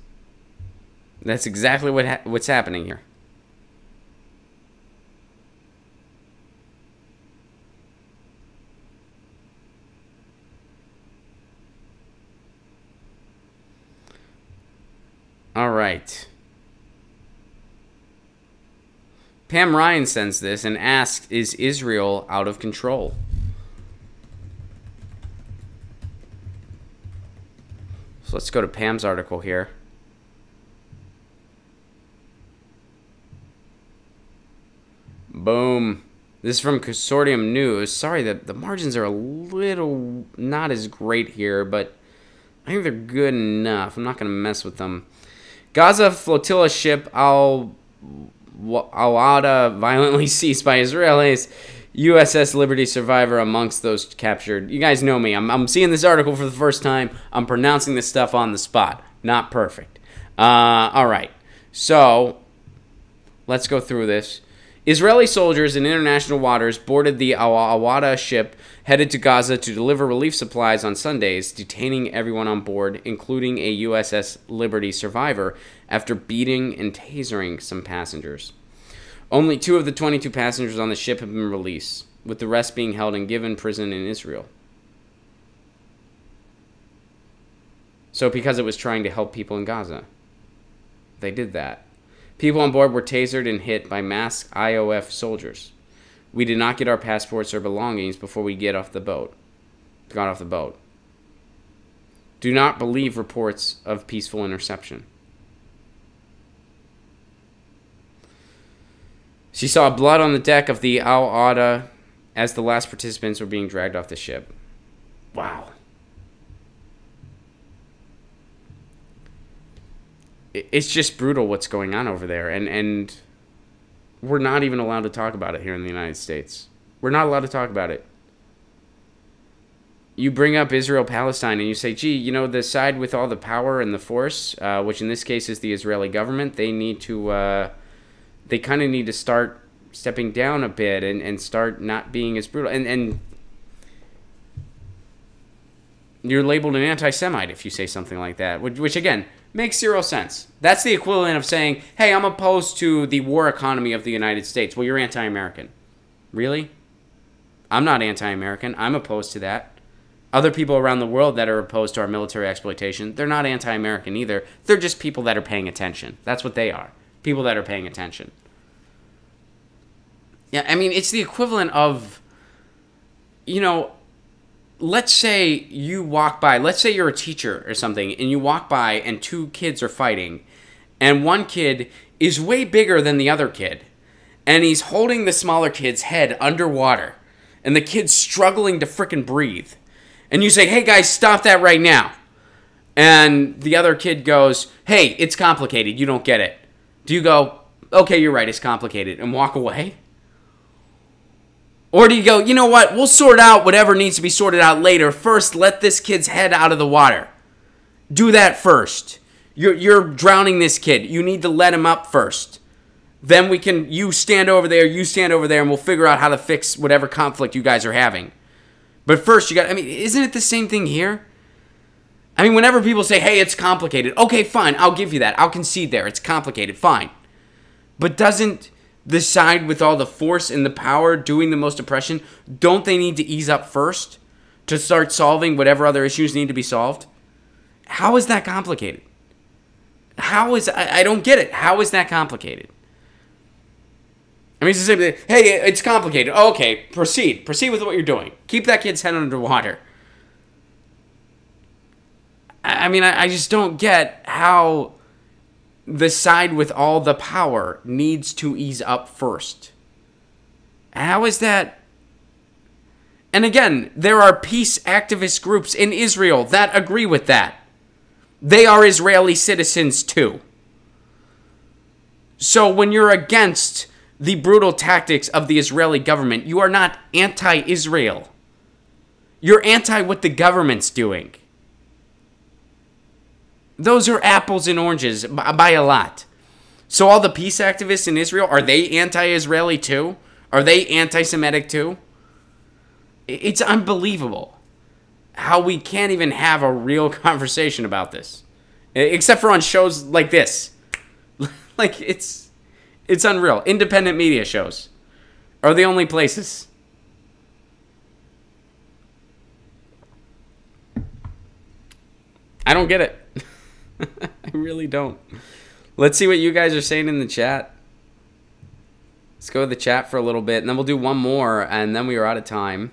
[SPEAKER 1] That's exactly what's happening here. All right. Pam Ryan sends this and asks, is Israel out of control? So let's go to Pam's article here. Boom. This is from Consortium News. Sorry that the margins are a little not as great here, but I think they're good enough. I'm not going to mess with them. Gaza flotilla ship Al-Wada violently seized by Israelis. USS Liberty survivor amongst those captured. You guys know me. I'm seeing this article for the first time. I'm pronouncing this stuff on the spot. Not perfect. All right. So, let's go through this. Israeli soldiers in international waters boarded the Al-Wada ship headed to Gaza to deliver relief supplies on Sundays, detaining everyone on board, including a USS Liberty survivor, after beating and tasering some passengers. Only 2 of the 22 passengers on the ship have been released, with the rest being held in given prison in Israel. So because it was trying to help people in Gaza, they did that. People on board were tasered and hit by masked IOF soldiers. We did not get our passports or belongings before we got off the boat. Do not believe reports of peaceful interception. She saw blood on the deck of the Al Ada as the last participants were being dragged off the ship. Wow. It's just brutal what's going on over there. And we're not even allowed to talk about it here in the United States. We're not allowed to talk about it. You bring up Israel-Palestine and you say, gee, you know, the side with all the power and the force, which in this case is the Israeli government, they need to, they kind of need to start stepping down a bit and start not being as brutal. And you're labeled an anti-Semite if you say something like that, which again, makes zero sense. That's the equivalent of saying, hey, I'm opposed to the war economy of the United States. Well, you're anti-American. Really? I'm not anti-American. I'm opposed to that. Other people around the world that are opposed to our military exploitation, they're not anti-American either. They're just people that are paying attention. That's what they are. People that are paying attention. Yeah, I mean, it's the equivalent of, you know, let's say you walk by, let's say you're a teacher or something, and you walk by and two kids are fighting, and one kid is way bigger than the other kid, and he's holding the smaller kid's head underwater, and the kid's struggling to frickin' breathe. And you say, hey guys, stop that right now. And the other kid goes, hey, it's complicated, you don't get it. Do you go, okay, you're right, it's complicated, and walk away? Or do you go, you know what, we'll sort out whatever needs to be sorted out later. First, let this kid's head out of the water. Do that first. You're drowning this kid. You need to let him up first. Then we can, you stand over there, and we'll figure out how to fix whatever conflict you guys are having. But first, you got, I mean, isn't it the same thing here? I mean, whenever people say, hey, it's complicated. Okay, fine, I'll give you that. I'll concede there. It's complicated, fine. But doesn't the side with all the force and the power doing the most oppression, don't they need to ease up first to start solving whatever other issues need to be solved? How is that complicated? I don't get it. How is that complicated? I mean, it's the same thing. Hey, it's complicated. Oh, okay, proceed. Proceed with what you're doing. Keep that kid's head underwater. I mean, I just don't get how the side with all the power needs to ease up first. How is that? And again, there are peace activist groups in Israel that agree with that. They are Israeli citizens too. So when you're against the brutal tactics of the Israeli government, you are not anti-Israel. You're anti what the government's doing. Those are apples and oranges by a lot. So all the peace activists in Israel, are they anti-Israeli too? Are they anti-Semitic too? It's unbelievable how we can't even have a real conversation about this. Except for on shows like this. Like, it's unreal. Independent media shows are the only places. I don't get it. I really don't. Let's see what you guys are saying in the chat. Let's go to the chat for a little bit, and then we'll do one more, and then we are out of time.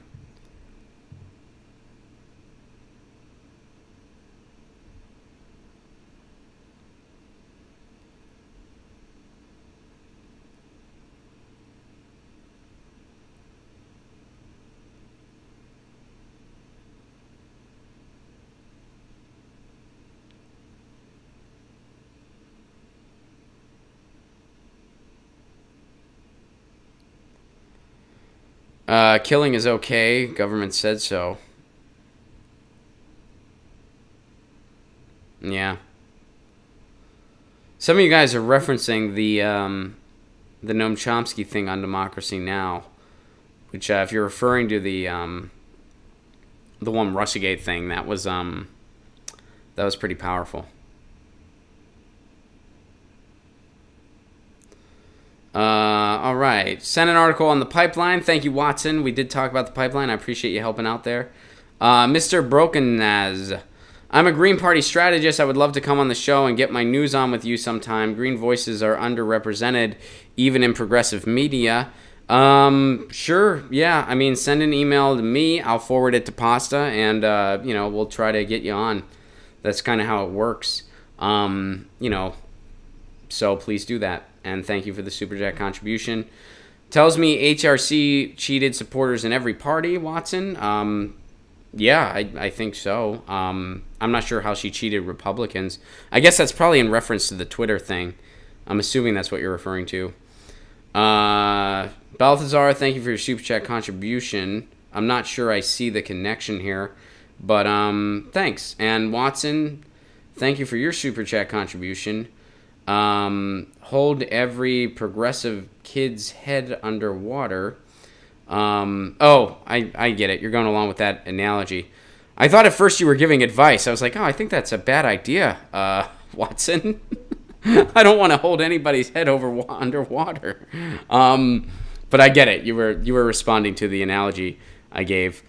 [SPEAKER 1] Killing is okay. Government said so. Yeah. Some of you guys are referencing the Noam Chomsky thing on Democracy Now!, which if you're referring to the one Russiagate thing, that was pretty powerful. All right. Send an article on the pipeline. Thank you, Watson. We did talk about the pipeline. I appreciate you helping out there. Mr. Brokennaz. I'm a Green Party strategist. I would love to come on the show and get my news on with you sometime. Green voices are underrepresented, even in progressive media. Sure. Yeah. I mean, send an email to me. I'll forward it to Pasta, and, we'll try to get you on. That's kind of how it works. You know, so please do that. And thank you for the Super Chat contribution. Tells me HRC cheated supporters in every party, Watson. Yeah, I think so. I'm not sure how she cheated Republicans. I guess that's probably in reference to the Twitter thing. I'm assuming that's what you're referring to. Balthazar, thank you for your Super Chat contribution. I'm not sure I see the connection here, but thanks. And Watson, thank you for your Super Chat contribution. Hold every progressive kid's head underwater. Oh, I get it. You're going along with that analogy. I thought at first you were giving advice. I was like, oh, I think that's a bad idea, Watson. I don't want to hold anybody's head underwater. But I get it. You were responding to the analogy I gave.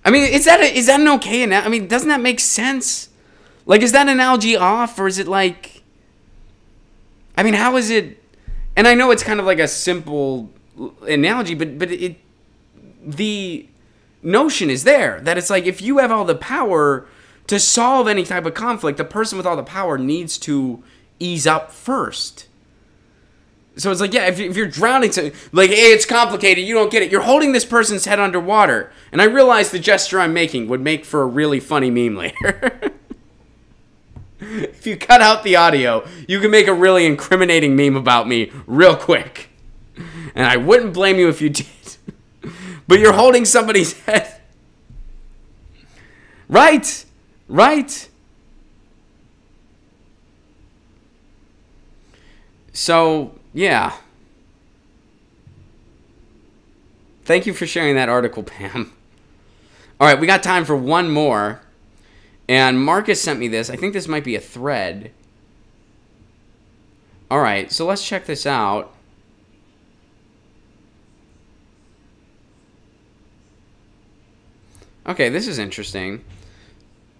[SPEAKER 1] I mean, is that an okay analogy? I mean, doesn't that make sense? Like, is that analogy off, or is it like? I mean, how is it? And I know it's kind of like a simple analogy, but the notion is there that it's like if you have all the power to solve any type of conflict, the person with all the power needs to ease up first. So it's like, yeah, if you're drowning, like, hey, it's complicated, you don't get it. You're holding this person's head underwater. And I realize the gesture I'm making would make for a really funny meme later. If you cut out the audio, you can make a really incriminating meme about me real quick. And I wouldn't blame you if you did. But you're holding somebody's head. Right. So, yeah. Thank you for sharing that article, Pam. All right, we got time for one more. And Marcus sent me this. I think this might be a thread. All right, so let's check this out. Okay, this is interesting.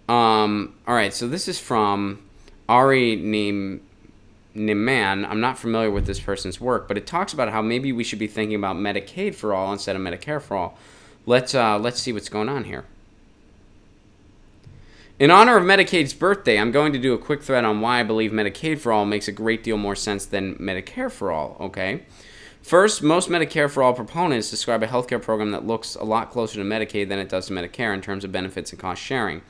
[SPEAKER 1] All right, so this is from Ari Neiman. I'm not familiar with this person's work, but it talks about how maybe we should be thinking about Medicaid for all instead of Medicare for all. Let's see what's going on here. In honor of Medicaid's birthday, I'm going to do a quick thread on why I believe Medicaid for all makes a great deal more sense than Medicare for all, okay? First, most Medicare for all proponents describe a healthcare program that looks a lot closer to Medicaid than it does to Medicare in terms of benefits and cost sharing.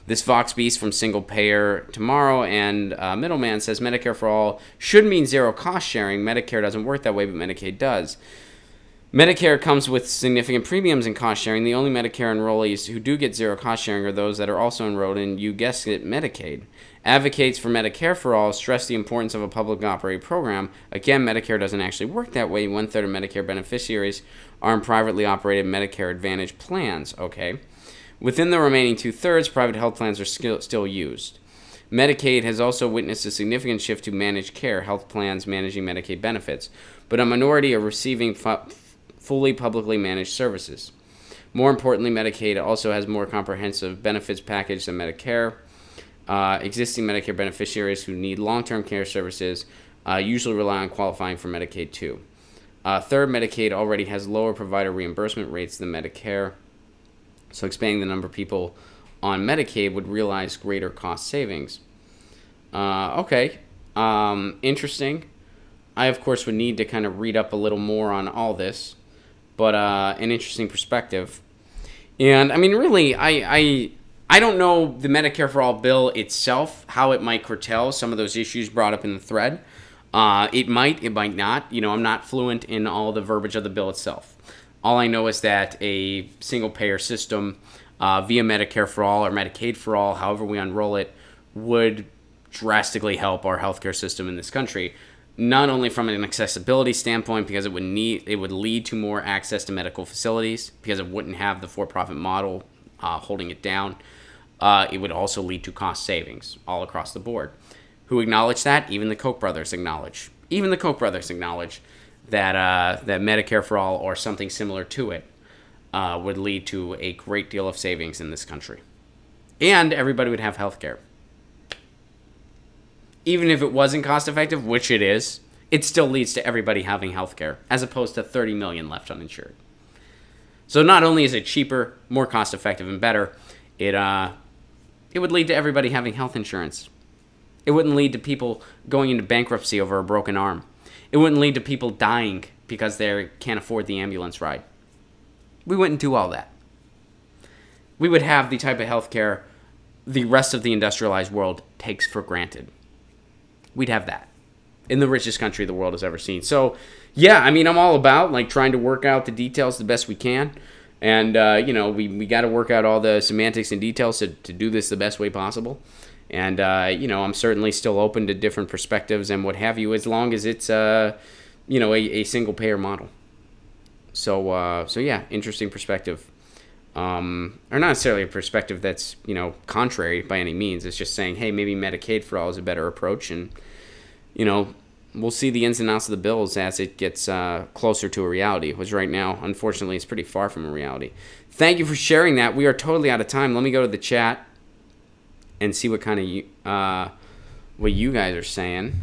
[SPEAKER 1] This Vox Beast from Single Payer Tomorrow and Middleman says Medicare for all should mean zero cost sharing. Medicare doesn't work that way, but Medicaid does. Medicare comes with significant premiums and cost sharing. The only Medicare enrollees who do get zero cost sharing are those that are also enrolled in, you guessed it, Medicaid. Advocates for Medicare for all stress the importance of a publicly operated program. Again, Medicare doesn't actually work that way. 1/3 of Medicare beneficiaries are in privately operated Medicare Advantage plans. Okay. Within the remaining 2/3, private health plans are still used. Medicaid has also witnessed a significant shift to managed care, health plans managing Medicaid benefits, but a minority are receiving fully publicly managed services. More importantly, Medicaid also has more comprehensive benefits package than Medicare. Existing Medicare beneficiaries who need long-term care services usually rely on qualifying for Medicaid too. Third, Medicaid already has lower provider reimbursement rates than Medicare, so expanding the number of people on Medicaid would realize greater cost savings. Okay, interesting. I, of course, would need to kind of read up a little more on all this, but an interesting perspective. And, I mean, really, I don't know the Medicare for All bill itself, how it might curtail some of those issues brought up in the thread. It might not. You know, I'm not fluent in all the verbiage of the bill itself. All I know is that a single-payer system via Medicare for All or Medicaid for All, however we unroll it, would drastically help our healthcare system in this country. Not only from an accessibility standpoint, because it would lead to more access to medical facilities, because it wouldn't have the for-profit model holding it down. It would also lead to cost savings all across the board. Who acknowledge that? Even the Koch brothers acknowledge. Even the Koch brothers acknowledge that Medicare for All or something similar to it would lead to a great deal of savings in this country. And everybody would have health care. Even if it wasn't cost effective, which it is, it still leads to everybody having health care, as opposed to 30 million left uninsured. So not only is it cheaper, more cost effective, and better, it It would lead to everybody having health insurance. It wouldn't lead to people going into bankruptcy over a broken arm. It wouldn't lead to people dying because they can't afford the ambulance ride. We wouldn't do all that. We would have the type of healthcare the rest of the industrialized world takes for granted. We'd have that in the richest country the world has ever seen. So, yeah, I mean, I'm all about like trying to work out the details the best we can. And, we got to work out all the semantics and details to do this the best way possible. And, I'm certainly still open to different perspectives and what have you, as long as it's, a single-payer model. So yeah, interesting perspective. Or not necessarily a perspective that's, contrary by any means. It's just saying, hey, maybe Medicaid for all is a better approach. And, we'll see the ins and outs of the bills as it gets closer to a reality, which right now, unfortunately, is pretty far from a reality. Thank you for sharing that. We are totally out of time. Let me go to the chat and see what kind of what you guys are saying.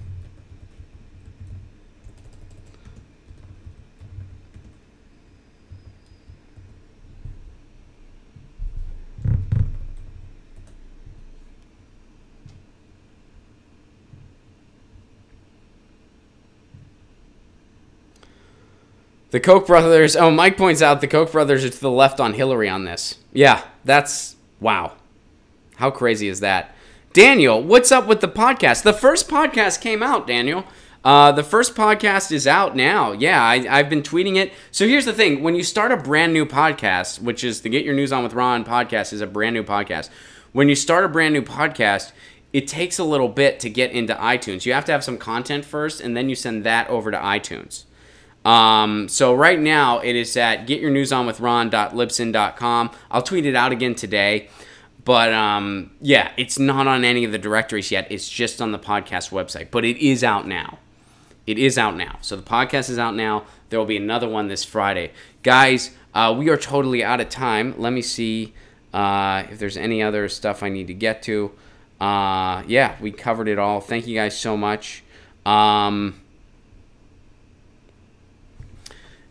[SPEAKER 1] The Koch brothers. Oh, Mike points out the Koch brothers are to the left on Hillary on this. Yeah, that's wow. How crazy is that? Daniel, what's up with the podcast? The first podcast came out, Daniel. The first podcast is out now. Yeah, I've been tweeting it. So here's the thing. When you start a brand new podcast, which is the Get Your News On with Ron podcast is a brand new podcast. When you start a brand new podcast, it takes a little bit to get into iTunes. You have to have some content first, and then you send that over to iTunes. So right now it is at getyournewsonwithron.libsyn.com. I'll tweet it out again today. But, yeah, it's not on any of the directories yet. It's just on the podcast website. But it is out now. It is out now. So the podcast is out now. There will be another one this Friday. Guys, we are totally out of time. Let me see if there's any other stuff I need to get to. Yeah, we covered it all. Thank you guys so much. And,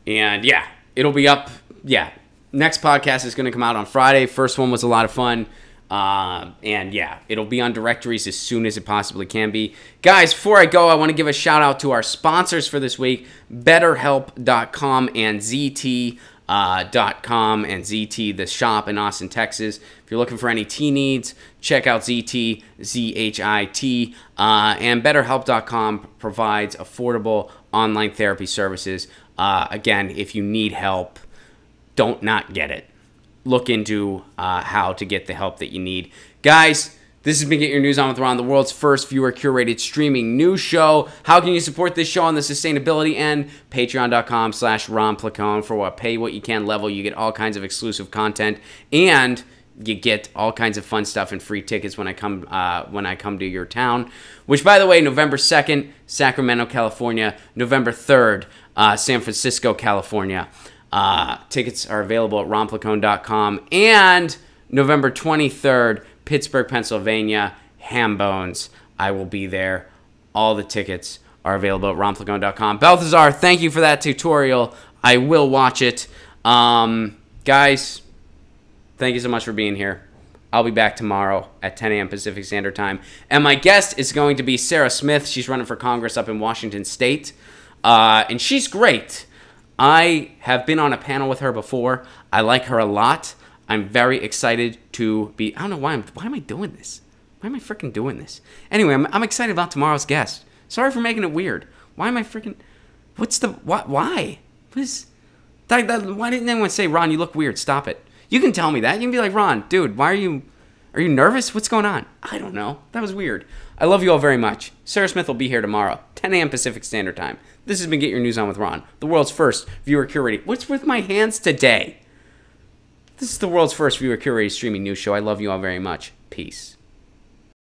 [SPEAKER 1] yeah, it'll be up. Yeah, next podcast is going to come out on Friday. First one was a lot of fun. And yeah, it'll be on directories as soon as it possibly can be. Guys, before I go, I want to give a shout out to our sponsors for this week, BetterHelp.com and ZT.com and ZT, the shop in Austin, Texas. If you're looking for any tea needs, check out ZT, ZHIT. And BetterHelp.com provides affordable online therapy services. Again, if you need help, don't not get it. Look into how to get the help that you need. Guys, this has been Get Your News On with Ron, the world's first viewer-curated streaming news show. How can you support this show on the sustainability end? Patreon.com/Ron Placone. For what pay what you can level, you get all kinds of exclusive content, and you get all kinds of fun stuff and free tickets when I come to your town. Which, by the way, November 2nd, Sacramento, California. November 3rd, San Francisco, California. Tickets are available at ronplacone.com. And November 23rd, Pittsburgh, Pennsylvania, Hambones. I will be there. All the tickets are available at ronplacone.com. Balthazar, thank you for that tutorial. I will watch it. Guys, thank you so much for being here. I'll be back tomorrow at 10 a.m. Pacific Standard Time. And my guest is going to be Sarah Smith. She's running for Congress up in Washington State. And she's great. I have been on a panel with her before. I like her a lot. I'm very excited to be... I don't know why am I doing this? Why am I freaking doing this? Anyway, I'm excited about tomorrow's guest. Sorry for making it weird. Why am I freaking... What's the... Why? Why didn't anyone say, Ron, you look weird? Stop it. You can tell me that. You can be like, Ron, dude, why are you nervous? What's going on? I don't know. That was weird. I love you all very much. Sarah Smith will be here tomorrow, 10 a.m. Pacific Standard Time. This has been Get Your News On with Ron, the world's first viewer-curated... What's with my hands today? This is the world's first viewer-curated streaming news show. I love you all very much. Peace.